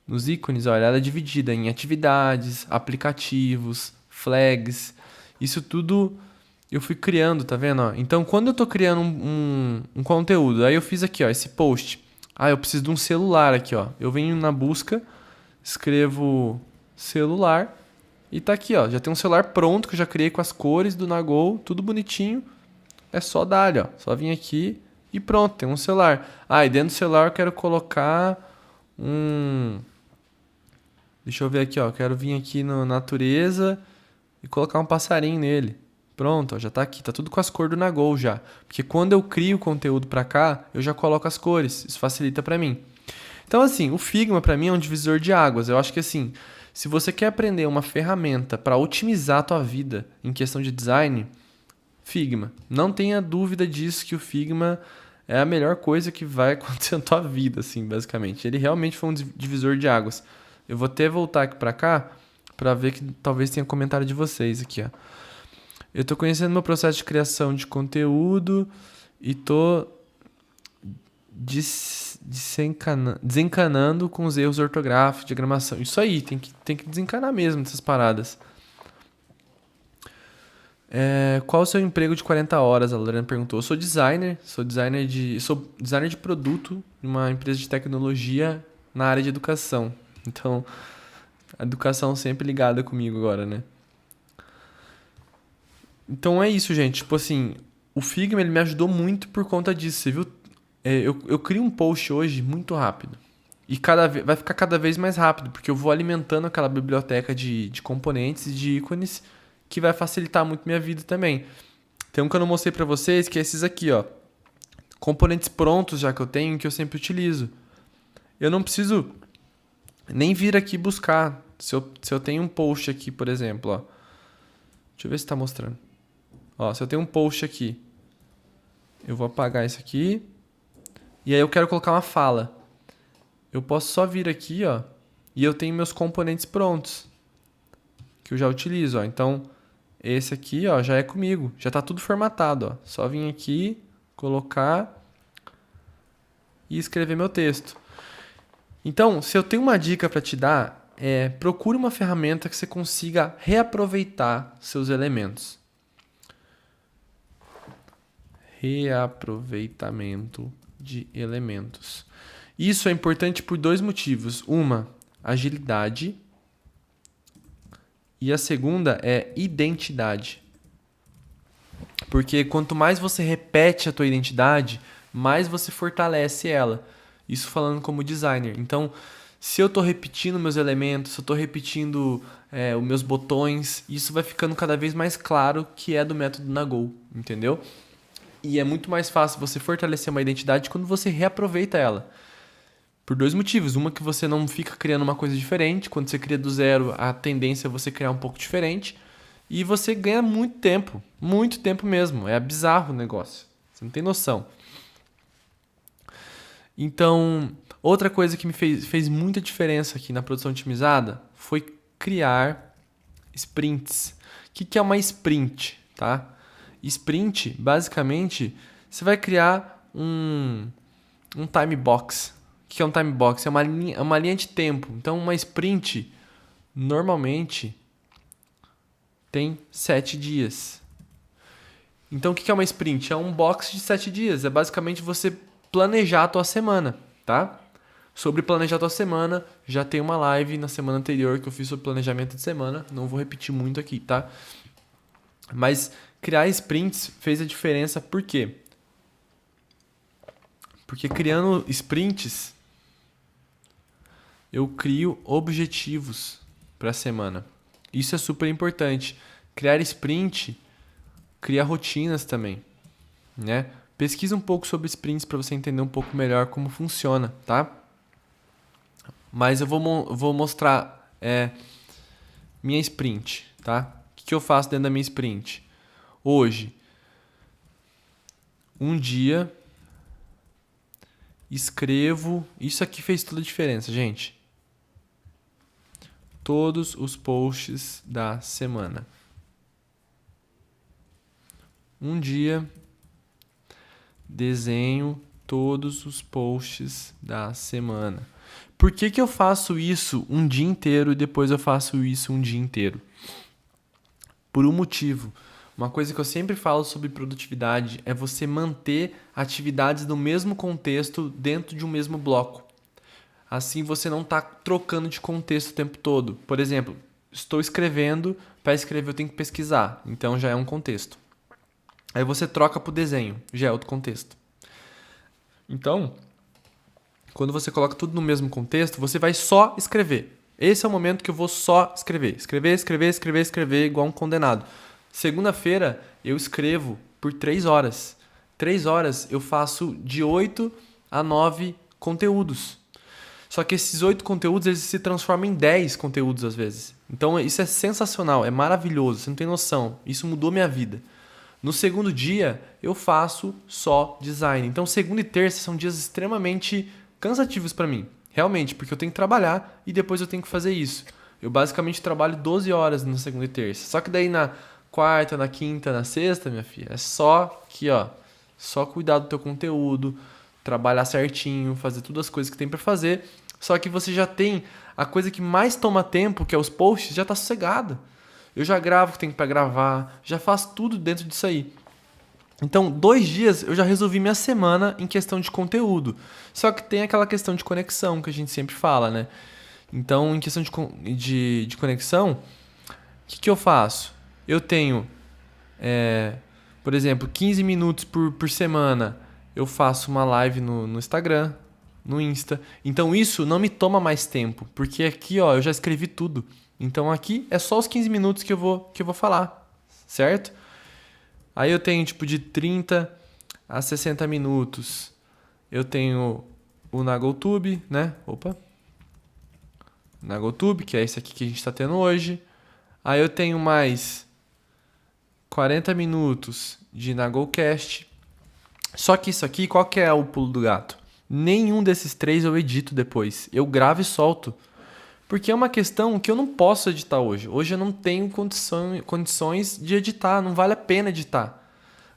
nos ícones, olha, ela é dividida em atividades, aplicativos, flags. Isso tudo eu fui criando, tá vendo? Ó? Então, quando eu tô criando um conteúdo, aí eu fiz aqui, ó, esse post. Ah, eu preciso de um celular aqui, ó. Eu venho na busca, escrevo celular e tá aqui, ó. Já tem um celular pronto que eu já criei com as cores do Nagol, tudo bonitinho. É só dar, ó. Só vir aqui e pronto, tem um celular. Ah, e dentro do celular eu quero colocar um... Deixa eu ver aqui, ó. Eu quero vir aqui na natureza e colocar um passarinho nele. Pronto, ó, já tá aqui, tá tudo com as cores do Nagol já. Porque quando eu crio o conteúdo pra cá, eu já coloco as cores, isso facilita pra mim. Então assim, o Figma pra mim é um divisor de águas. Eu acho que assim, se você quer aprender uma ferramenta pra otimizar a tua vida em questão de design, Figma. Não tenha dúvida disso que o Figma é a melhor coisa que vai acontecer na tua vida, assim, basicamente. Ele realmente foi um divisor de águas. Eu vou até voltar aqui pra cá pra ver que talvez tenha comentário de vocês aqui, ó. Eu tô conhecendo meu processo de criação de conteúdo e tô desencanando com os erros ortográficos, diagramação. Isso aí, tem que desencanar mesmo dessas paradas. Qual o seu emprego de 40 horas? A Lorena perguntou. Eu sou designer de produto em uma empresa de tecnologia na área de educação. Então, a educação sempre ligada comigo agora, né? Então é isso, gente. Tipo assim, o Figma ele me ajudou muito por conta disso, você viu? Eu crio um post hoje muito rápido. E vai ficar cada vez mais rápido, porque eu vou alimentando aquela biblioteca de componentes e de ícones que vai facilitar muito minha vida também. Tem um que eu não mostrei pra vocês, que é esses aqui, ó. Componentes prontos já que eu tenho, que eu sempre utilizo. Eu não preciso nem vir aqui buscar. Se eu tenho um post aqui, por exemplo, ó. Deixa eu ver se tá mostrando. Ó, se eu tenho um post aqui, eu vou apagar isso aqui. E aí eu quero colocar uma fala. Eu posso só vir aqui, ó, e eu tenho meus componentes prontos, que eu já utilizo, ó. Então, esse aqui, ó, já é comigo, já tá tudo formatado, ó. Só vir aqui, colocar e escrever meu texto. Então, se eu tenho uma dica para te dar, procure uma ferramenta que você consiga reaproveitar seus elementos. Reaproveitamento de elementos. Isso é importante por dois motivos. Uma, agilidade. E a segunda é identidade. Porque quanto mais você repete a tua identidade, mais você fortalece ela. Isso falando como designer. Então, se eu estou repetindo meus elementos, se eu estou repetindo os meus botões, isso vai ficando cada vez mais claro que é do método Nagol, entendeu? E é muito mais fácil você fortalecer uma identidade quando você reaproveita ela. Por dois motivos. Uma, que você não fica criando uma coisa diferente. Quando você cria do zero, a tendência é você criar um pouco diferente. E você ganha muito tempo. Muito tempo mesmo. É bizarro o negócio. Você não tem noção. Então, outra coisa que me fez muita diferença aqui na produção otimizada foi criar sprints. O que é uma sprint? Tá? Sprint, basicamente, você vai criar um time box. O que é um time box? É uma linha de tempo. Então, uma sprint, normalmente, tem 7 dias. Então, o que é uma sprint? É um box de 7 dias. É basicamente você planejar a tua semana, tá? Sobre planejar a tua semana, já tem uma live na semana anterior que eu fiz sobre planejamento de semana. Não vou repetir muito aqui, tá? Mas criar sprints fez a diferença. Por quê? Porque criando sprints, eu crio objetivos para a semana. Isso é super importante. Criar sprint cria rotinas também, né? Pesquisa um pouco sobre sprints para você entender um pouco melhor como funciona, tá? Mas eu vou mostrar minha sprint, tá? O que eu faço dentro da minha sprint? Hoje, um dia, escrevo... Isso aqui fez toda a diferença, gente. Todos os posts da semana. Um dia, desenho todos os posts da semana. Por que eu faço isso um dia inteiro e depois eu faço isso um dia inteiro? Por um motivo. Uma coisa que eu sempre falo sobre produtividade é você manter atividades no mesmo contexto dentro de um mesmo bloco. Assim você não está trocando de contexto o tempo todo. Por exemplo, estou escrevendo, para escrever eu tenho que pesquisar, então já é um contexto. Aí você troca para o desenho, já é outro contexto. Então, quando você coloca tudo no mesmo contexto, você vai só escrever. Esse é o momento que eu vou só escrever. Escrever, igual um condenado. Segunda-feira, eu escrevo por 3 horas. 3 horas eu faço de 8 a 9 conteúdos. Só que esses 8 conteúdos, eles se transformam em 10 conteúdos às vezes. Então, isso é sensacional, é maravilhoso, você não tem noção. Isso mudou minha vida. No segundo dia, eu faço só design. Então, segunda e terça são dias extremamente cansativos para mim. Realmente, porque eu tenho que trabalhar e depois eu tenho que fazer isso. Eu basicamente trabalho 12 horas na segunda e terça. Só que daí na quarta, na quinta, na sexta, minha filha, é só aqui, ó. Só cuidar do teu conteúdo, trabalhar certinho, fazer todas as coisas que tem para fazer. Só que você já tem a coisa que mais toma tempo, que é os posts, já tá sossegada. Eu já gravo o que tem pra gravar, já faço tudo dentro disso aí. Então, 2 dias eu já resolvi minha semana em questão de conteúdo. Só que tem aquela questão de conexão que a gente sempre fala, né? Então, em questão de conexão, o que eu faço? Eu tenho, por exemplo, 15 minutos por semana. Eu faço uma live no Instagram, no Insta. Então, isso não me toma mais tempo. Porque aqui, ó, eu já escrevi tudo. Então, aqui é só os 15 minutos que eu vou falar, certo? Aí eu tenho tipo de 30 a 60 minutos. Eu tenho o Nagotube, né? Nagotube, que é esse aqui que a gente está tendo hoje. Aí eu tenho mais 40 minutos de Nagocast. Só que isso aqui, qual que é o pulo do gato? Nenhum desses 3 eu edito depois. Eu gravo e solto. Porque é uma questão que eu não posso editar hoje. Hoje eu não tenho condições de editar. Não vale a pena editar.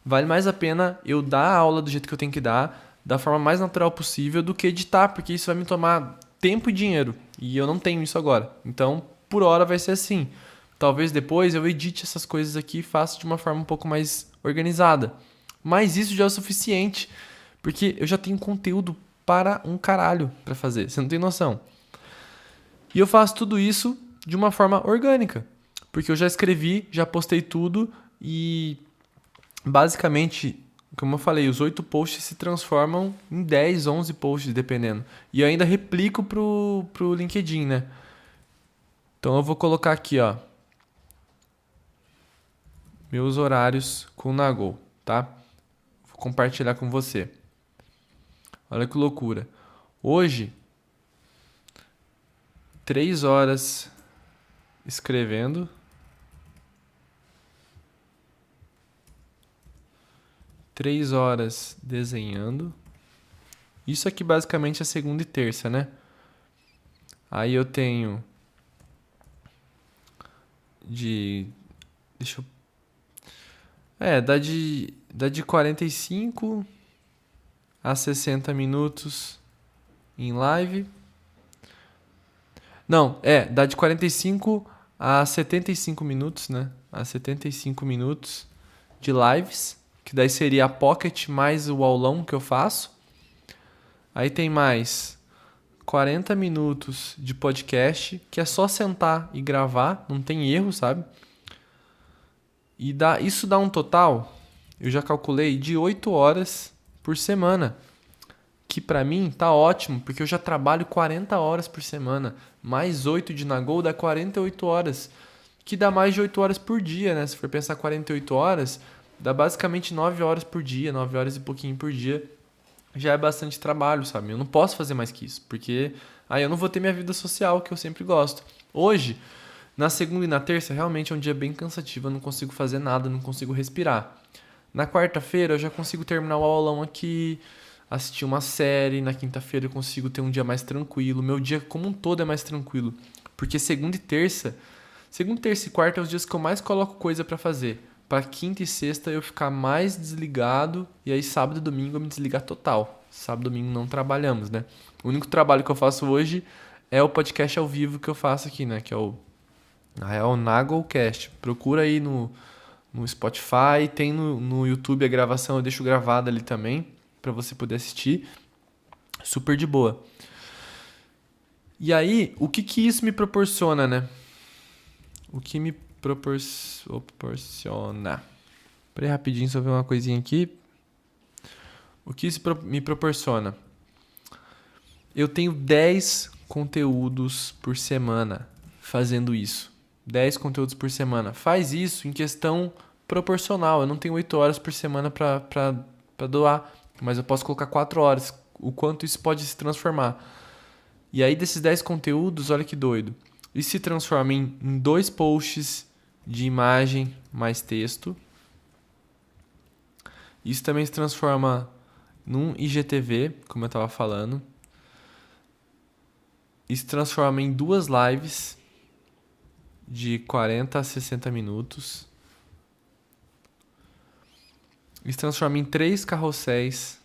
Vale mais a pena eu dar a aula do jeito que eu tenho que dar, da forma mais natural possível, do que editar, porque isso vai me tomar tempo e dinheiro. E eu não tenho isso agora. Então, por hora vai ser assim. Talvez depois eu edite essas coisas aqui e faça de uma forma um pouco mais organizada. Mas isso já é o suficiente, porque eu já tenho conteúdo para um caralho para fazer. Você não tem noção. E eu faço tudo isso de uma forma orgânica, porque eu já escrevi, já postei tudo e basicamente, como eu falei, os 8 posts se transformam em 10, 11 posts, dependendo. E eu ainda replico pro LinkedIn, né? Então eu vou colocar aqui, ó, meus horários com o Nagol, tá? Vou compartilhar com você. Olha que loucura. Hoje, 3 horas escrevendo, 3 horas desenhando. Isso aqui basicamente é segunda e terça, né? Aí eu tenho de... Deixa eu... dá de 45 a 60 minutos em live. Não, dá de 45 a 75 minutos, né? A 75 minutos de lives, que daí seria a Pocket mais o aulão que eu faço. Aí tem mais 40 minutos de podcast, que é só sentar e gravar, não tem erro, sabe? E isso dá um total, eu já calculei, de 8 horas por semana. Que pra mim tá ótimo, porque eu já trabalho 40 horas por semana. Mais 8 de Nagol dá 48 horas. Que dá mais de 8 horas por dia, né? Se for pensar 48 horas, dá basicamente 9 horas por dia, 9 horas e pouquinho por dia. Já é bastante trabalho, sabe? Eu não posso fazer mais que isso, porque aí eu não vou ter minha vida social, que eu sempre gosto. Hoje, na segunda e na terça, realmente é um dia bem cansativo, eu não consigo fazer nada, não consigo respirar. Na quarta-feira eu já consigo terminar o aulão aqui, assistir uma série. Na quinta-feira eu consigo ter um dia mais tranquilo. Meu dia como um todo é mais tranquilo. Porque segunda, terça e quarta é os dias que eu mais coloco coisa pra fazer. Pra quinta e sexta eu ficar mais desligado. E aí sábado e domingo eu me desligar total. Sábado e domingo não trabalhamos, né? O único trabalho que eu faço hoje é o podcast ao vivo que eu faço aqui, né? Que é o Nagolcast. Procura aí no Spotify. Tem no YouTube a gravação, eu deixo gravada ali também, pra você poder assistir. Super de boa. E aí, o que isso me proporciona, né? O que me proporciona. Peraí rapidinho, só ver uma coisinha aqui. O que isso me proporciona? Eu tenho 10 conteúdos por semana fazendo isso. 10 conteúdos por semana. Faz isso em questão proporcional. Eu não tenho 8 horas por semana pra doar, mas eu posso colocar 4 horas. O quanto isso pode se transformar. E aí, desses 10 conteúdos, olha que doido. Isso se transforma em 2 posts de imagem mais texto. Isso também se transforma num IGTV, como eu estava falando. Isso se transforma em 2 lives de 40 a 60 minutos. Isso se transforma em 3 carrosséis.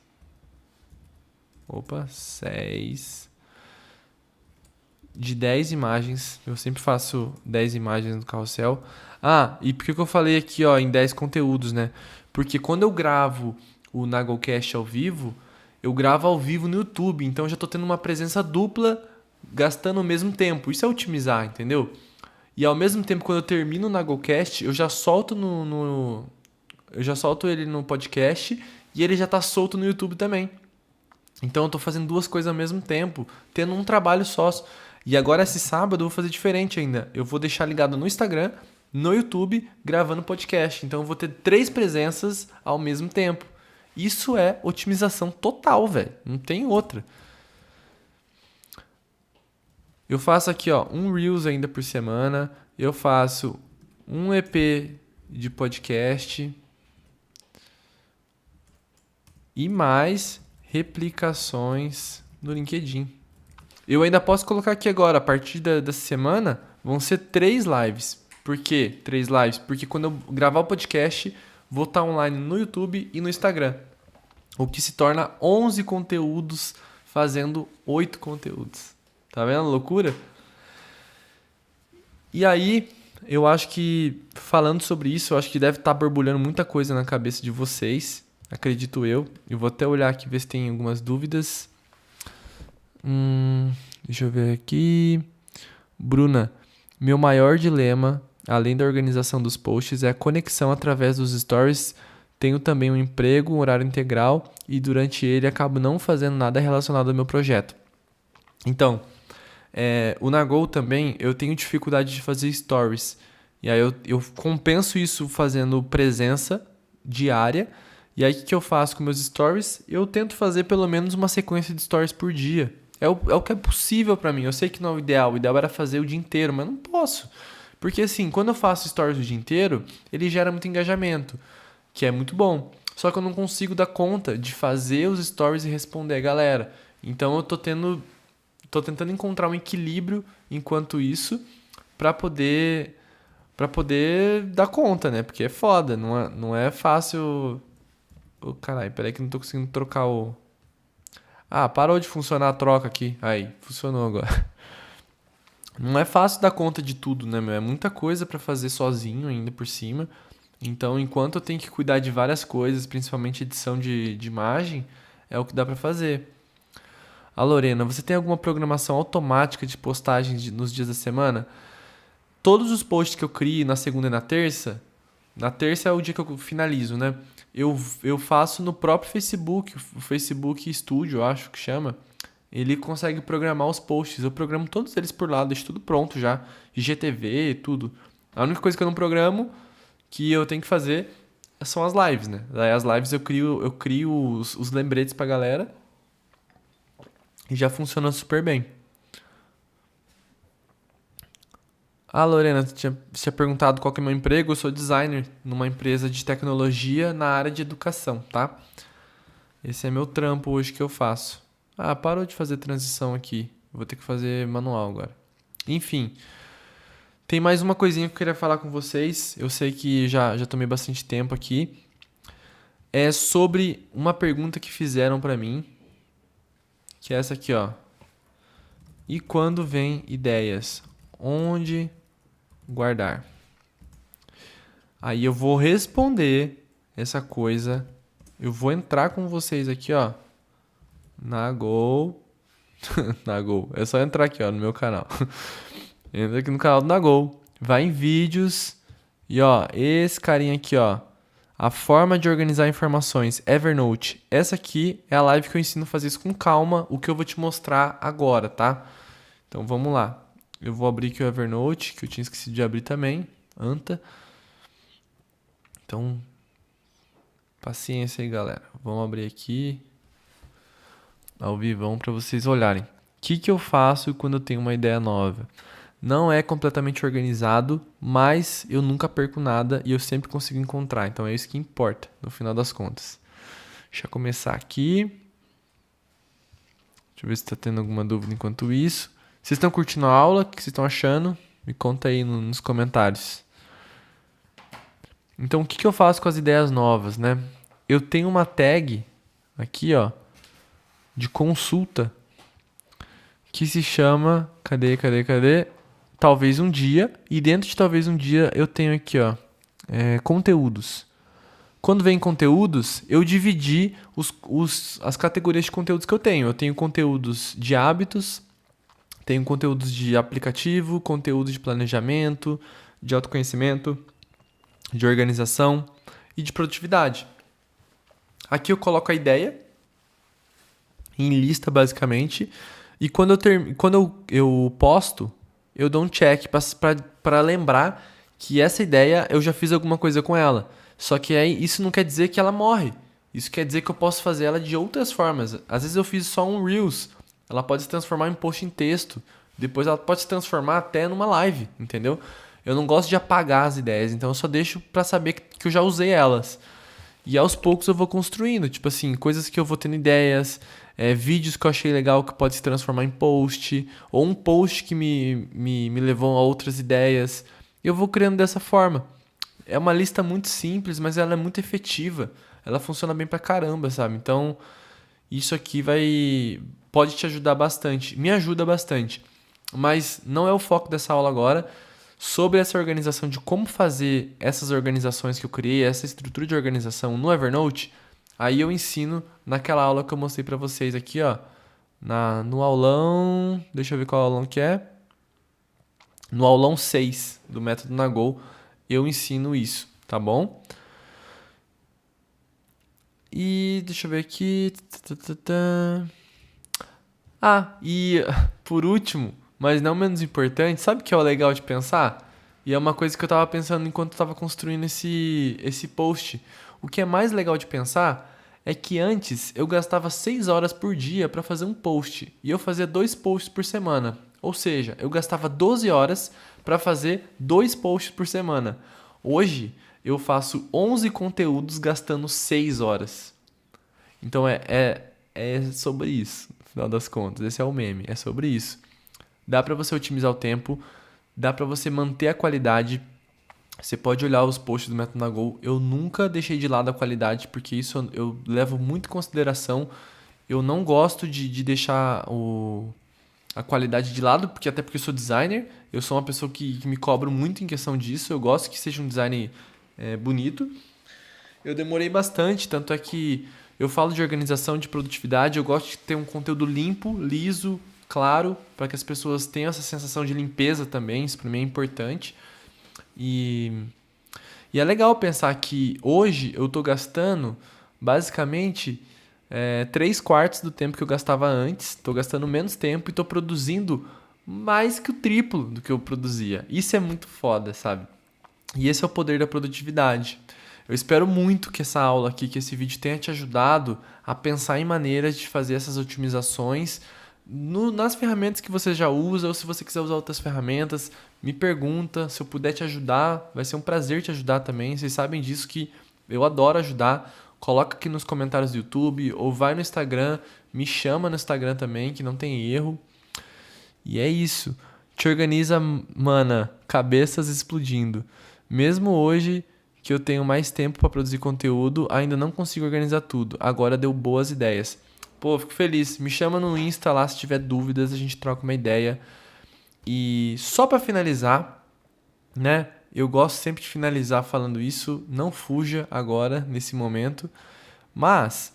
6. de 10 imagens. Eu sempre faço 10 imagens no carrossel. Ah, e por que eu falei aqui, ó, em 10 conteúdos, né? Porque quando eu gravo o Nagolcast ao vivo, eu gravo ao vivo no YouTube. Então eu já tô tendo uma presença dupla, gastando o mesmo tempo. Isso é otimizar, entendeu? E ao mesmo tempo, quando eu termino o Nagolcast, eu já solto eu já solto ele no podcast e ele já tá solto no YouTube também. Então eu tô fazendo duas coisas ao mesmo tempo, tendo um trabalho só. E agora esse sábado eu vou fazer diferente ainda. Eu vou deixar ligado no Instagram, no YouTube, gravando podcast. Então eu vou ter 3 presenças ao mesmo tempo. Isso é otimização total, velho. Não tem outra. Eu faço aqui, ó, um Reels ainda por semana. Eu faço um EP de podcast e mais replicações no LinkedIn. Eu ainda posso colocar aqui agora, a partir dessa semana, vão ser 3 lives. Por quê 3 lives? Porque quando eu gravar o podcast, vou estar online no YouTube e no Instagram. O que se torna 11 conteúdos fazendo 8 conteúdos. Tá vendo a loucura? E aí, eu acho que, falando sobre isso, eu acho que deve estar borbulhando muita coisa na cabeça de vocês. Acredito eu. Eu vou até olhar aqui, ver se tem algumas dúvidas. Deixa eu ver aqui. Bruna, meu maior dilema, além da organização dos posts, é a conexão através dos stories. Tenho também um emprego, um horário integral e durante ele acabo não fazendo nada relacionado ao meu projeto. Então, o Nagol também, eu tenho dificuldade de fazer stories. E aí eu compenso isso fazendo presença diária. E aí o que eu faço com meus stories? Eu tento fazer pelo menos uma sequência de stories por dia. É o que é possível pra mim. Eu sei que não é o ideal. O ideal era fazer o dia inteiro, mas não posso. Porque assim, quando eu faço stories o dia inteiro, ele gera muito engajamento, que é muito bom. Só que eu não consigo dar conta de fazer os stories e responder a galera. Então eu tô tentando encontrar um equilíbrio enquanto isso pra poder dar conta, né? Porque é foda, não é fácil. Oh, caralho, peraí que eu não tô conseguindo trocar o... Ah, parou de funcionar a troca aqui. Aí, funcionou agora. Não é fácil dar conta de tudo, né, meu? É muita coisa pra fazer sozinho ainda por cima. Então, enquanto eu tenho que cuidar de várias coisas, principalmente edição de imagem, é o que dá pra fazer. A Lorena, você tem alguma programação automática de postagens nos dias da semana? Todos os posts que eu crio na segunda e na terça é o dia que eu finalizo, né? Eu faço no próprio Facebook, o Facebook Studio, eu acho que chama. Ele consegue programar os posts. Eu programo todos eles por lá, deixo tudo pronto já. IGTV, tudo. A única coisa que eu não programo, que eu tenho que fazer, são as lives, né? Daí as lives eu crio os lembretes pra galera e já funciona super bem. Ah, Lorena, você tinha perguntado qual que é o meu emprego. Eu sou designer numa empresa de tecnologia na área de educação, tá? Esse é meu trampo hoje que eu faço. Ah, parou de fazer transição aqui. Vou ter que fazer manual agora. Enfim, tem mais uma coisinha que eu queria falar com vocês. Eu sei que já tomei bastante tempo aqui. É sobre uma pergunta que fizeram pra mim, que é essa aqui, ó. E quando vem ideias? Onde guardar? Aí eu vou responder essa coisa. Eu vou entrar com vocês aqui, ó, na Gol. Na Gol. É só entrar aqui, ó, no meu canal. Entra aqui no canal do Nagol. Vai em vídeos. E, ó, esse carinha aqui, ó. A forma de organizar informações. Evernote. Essa aqui é a live que eu ensino a fazer isso com calma. O que eu vou te mostrar agora, tá? Então, vamos lá. Eu vou abrir aqui o Evernote, que eu tinha esquecido de abrir também. Anta. Então, paciência aí, galera. Vamos abrir aqui ao vivão para vocês olharem. O que eu faço quando eu tenho uma ideia nova? Não é completamente organizado, mas eu nunca perco nada e eu sempre consigo encontrar. Então é isso que importa, no final das contas. Deixa eu começar aqui. Deixa eu ver se está tendo alguma dúvida enquanto isso. Vocês estão curtindo a aula? O que vocês estão achando? Me conta aí nos comentários. Então, o que eu faço com as ideias novas, né? Eu tenho uma tag aqui, ó, de consulta, que se chama... Cadê? Talvez um dia. E dentro de talvez um dia eu tenho aqui, ó, conteúdos. Quando vem conteúdos, eu dividi as categorias de conteúdos que eu tenho. Eu tenho conteúdos de hábitos, tenho conteúdos de aplicativo, conteúdos de planejamento, de autoconhecimento, de organização e de produtividade. Aqui eu coloco a ideia em lista, basicamente. E quando eu posto, eu dou um check para lembrar que essa ideia eu já fiz alguma coisa com ela. Só que aí isso não quer dizer que ela morre. Isso quer dizer que eu posso fazer ela de outras formas. Às vezes eu fiz só um Reels. Ela pode se transformar em post em texto. Depois ela pode se transformar até numa live, entendeu? Eu não gosto de apagar as ideias, então eu só deixo pra saber que eu já usei elas. E aos poucos eu vou construindo, tipo assim, coisas que eu vou tendo ideias, vídeos que eu achei legal que pode se transformar em post, ou um post que me levou a outras ideias. Eu vou criando dessa forma. É uma lista muito simples, mas ela é muito efetiva. Ela funciona bem pra caramba, sabe? Então, isso aqui pode te ajudar bastante. Me ajuda bastante. Mas não é o foco dessa aula agora. Sobre essa organização de como fazer essas organizações que eu criei, essa estrutura de organização no Evernote, aí eu ensino naquela aula que eu mostrei pra vocês aqui, ó. No aulão... Deixa eu ver qual aulão que é. No aulão 6 do método Nagol, eu ensino isso, tá bom? E deixa eu ver aqui. E por último, mas não menos importante, sabe o que é o legal de pensar? E é uma coisa que eu tava pensando enquanto eu tava construindo esse post. O que é mais legal de pensar é que antes eu gastava 6 horas por dia para fazer um post. E eu fazia 2 posts por semana. Ou seja, eu gastava 12 horas para fazer 2 posts por semana. Hoje eu faço 11 conteúdos gastando 6 horas. Então é sobre isso, no final das contas. Esse é o meme, é sobre isso. Dá para você otimizar o tempo, dá para você manter a qualidade. Você pode olhar os posts do Método Nagol. Eu nunca deixei de lado a qualidade, porque isso eu levo muito em consideração. Eu não gosto de deixar a qualidade de lado, até porque eu sou designer. Eu sou uma pessoa que me cobro muito em questão disso. Eu gosto que seja um design bonito. Eu demorei bastante, tanto é que eu falo de organização, de produtividade. Eu gosto de ter um conteúdo limpo, liso, claro, para que as pessoas tenham essa sensação de limpeza também. Isso para mim é importante. E é legal pensar que hoje eu estou gastando basicamente 3/4 do tempo que eu gastava antes. Estou gastando menos tempo e estou produzindo mais que o triplo do que eu produzia. Isso é muito foda, sabe? E esse é o poder da produtividade. Eu espero muito que essa aula aqui, que esse vídeo tenha te ajudado a pensar em maneiras de fazer essas otimizações nas ferramentas que você já usa, ou se você quiser usar outras ferramentas, me pergunta. Se eu puder te ajudar, vai ser um prazer te ajudar também. Vocês sabem disso, que eu adoro ajudar. Coloca aqui nos comentários do YouTube, ou vai no Instagram, me chama no Instagram também, que não tem erro. E é isso. Te organiza, mana, cabeças explodindo. Mesmo hoje que eu tenho mais tempo para produzir conteúdo, ainda não consigo organizar tudo. Agora deu boas ideias. Pô, fico feliz. Me chama no Insta lá se tiver dúvidas, a gente troca uma ideia. E só para finalizar, né? Eu gosto sempre de finalizar falando isso. Não fuja agora, nesse momento. Mas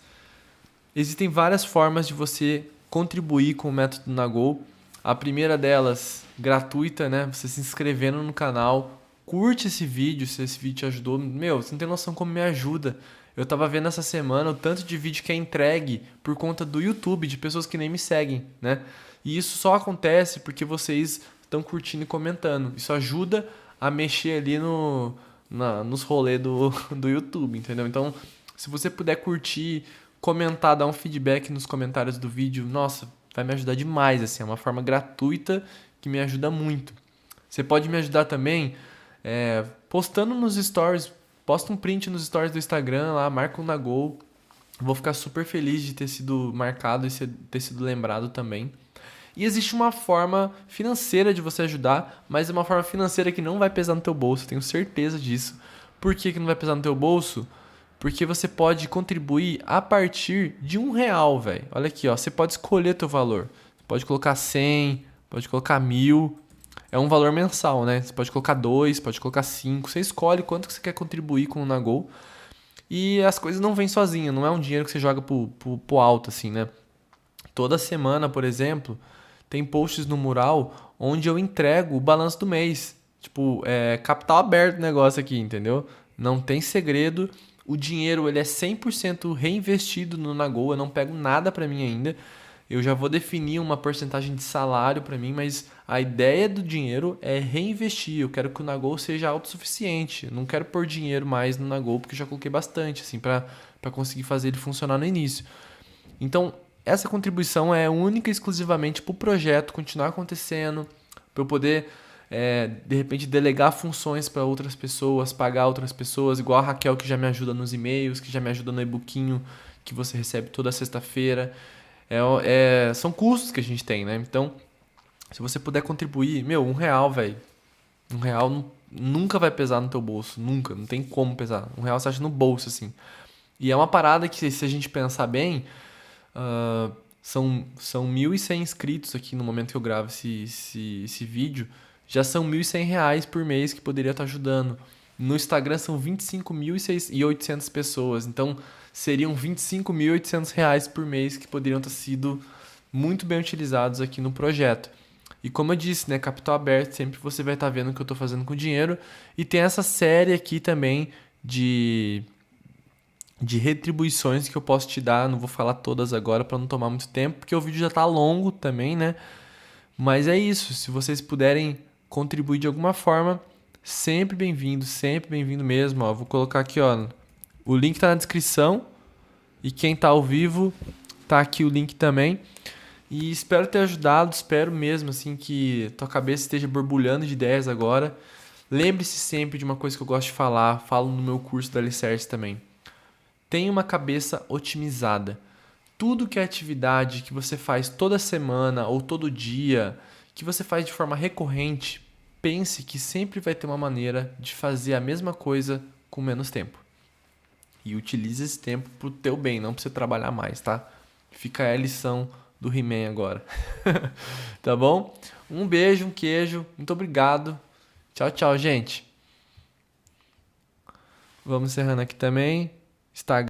existem várias formas de você contribuir com o método Nagol. A primeira delas, gratuita, né? Você se inscrevendo no canal. Curte esse vídeo, se esse vídeo te ajudou. Meu, você não tem noção como me ajuda. Eu tava vendo essa semana o tanto de vídeo que é entregue por conta do YouTube, de pessoas que nem me seguem, né? E isso só acontece porque vocês estão curtindo e comentando. Isso ajuda a mexer ali nos rolês do YouTube, entendeu? Então, se você puder curtir, comentar, dar um feedback nos comentários do vídeo, nossa, vai me ajudar demais, assim. É uma forma gratuita que me ajuda muito. Você pode me ajudar também postando nos stories. Posta um print nos stories do Instagram lá, marca um Nagol. Vou ficar super feliz de ter sido marcado e ter sido lembrado também. E existe uma forma financeira de você ajudar, mas é uma forma financeira que não vai pesar no teu bolso, eu tenho certeza disso. Por que não vai pesar no teu bolso? Porque você pode contribuir a partir de R$1, velho. Olha aqui, ó, você pode escolher teu valor. pode colocar 100, pode colocar 1.000. É um valor mensal, né? Você pode colocar 2, pode colocar 5. Você escolhe quanto que você quer contribuir com o Nagol. E as coisas não vêm sozinhas, não é um dinheiro que você joga pro alto, assim, né? Toda semana, por exemplo, tem posts no mural onde eu entrego o balanço do mês. Tipo, é capital aberto o negócio aqui, entendeu? Não tem segredo. O dinheiro ele é 100% reinvestido no Nagol. Eu não pego nada pra mim ainda. Eu já vou definir uma porcentagem de salário pra mim, mas a ideia do dinheiro é reinvestir. Eu quero que o Nagol seja autossuficiente. Eu não quero pôr dinheiro mais no Nagol porque eu já coloquei bastante, assim, pra conseguir fazer ele funcionar no início. Então, essa contribuição é única e exclusivamente para o projeto continuar acontecendo, para eu poder, de repente, delegar funções para outras pessoas, pagar outras pessoas, igual a Raquel que já me ajuda nos e-mails, que já me ajuda no e-bookinho que você recebe toda sexta-feira. São custos que a gente tem, né? Então, se você puder contribuir, meu, R$ 1, velho. R$ 1 nunca vai pesar no teu bolso, nunca, não tem como pesar. R$ 1 você acha no bolso, assim. E é uma parada que, se a gente pensar bem, são 1.100 inscritos aqui no momento que eu gravo esse vídeo. Já são R$ 1.100 por mês que poderia estar ajudando. No Instagram são 25.800 pessoas. Então seriam R$ 25.800 por mês que poderiam ter sido muito bem utilizados aqui no projeto. E como eu disse, né, capital aberto, sempre você vai estar vendo o que eu estou fazendo com o dinheiro. E tem essa série aqui também de retribuições que eu posso te dar. Não vou falar todas agora para não tomar muito tempo, porque o vídeo já tá longo também, né? Mas é isso. Se vocês puderem contribuir de alguma forma, sempre bem-vindo mesmo. Ó, vou colocar aqui, ó. O link tá na descrição. E quem tá ao vivo, tá aqui o link também. E espero ter ajudado, espero mesmo assim que tua cabeça esteja borbulhando de ideias agora. Lembre-se sempre de uma coisa que eu gosto de falar, falo no meu curso da Alicerce também. Tenha uma cabeça otimizada. Tudo que é atividade que você faz toda semana ou todo dia, que você faz de forma recorrente, pense que sempre vai ter uma maneira de fazer a mesma coisa com menos tempo. E utilize esse tempo pro teu bem, não pra você trabalhar mais, tá? Fica aí a lição do He-Man agora. Tá bom? Um beijo, um queijo, muito obrigado. Tchau, tchau, gente. Vamos encerrando aqui também. Instagram.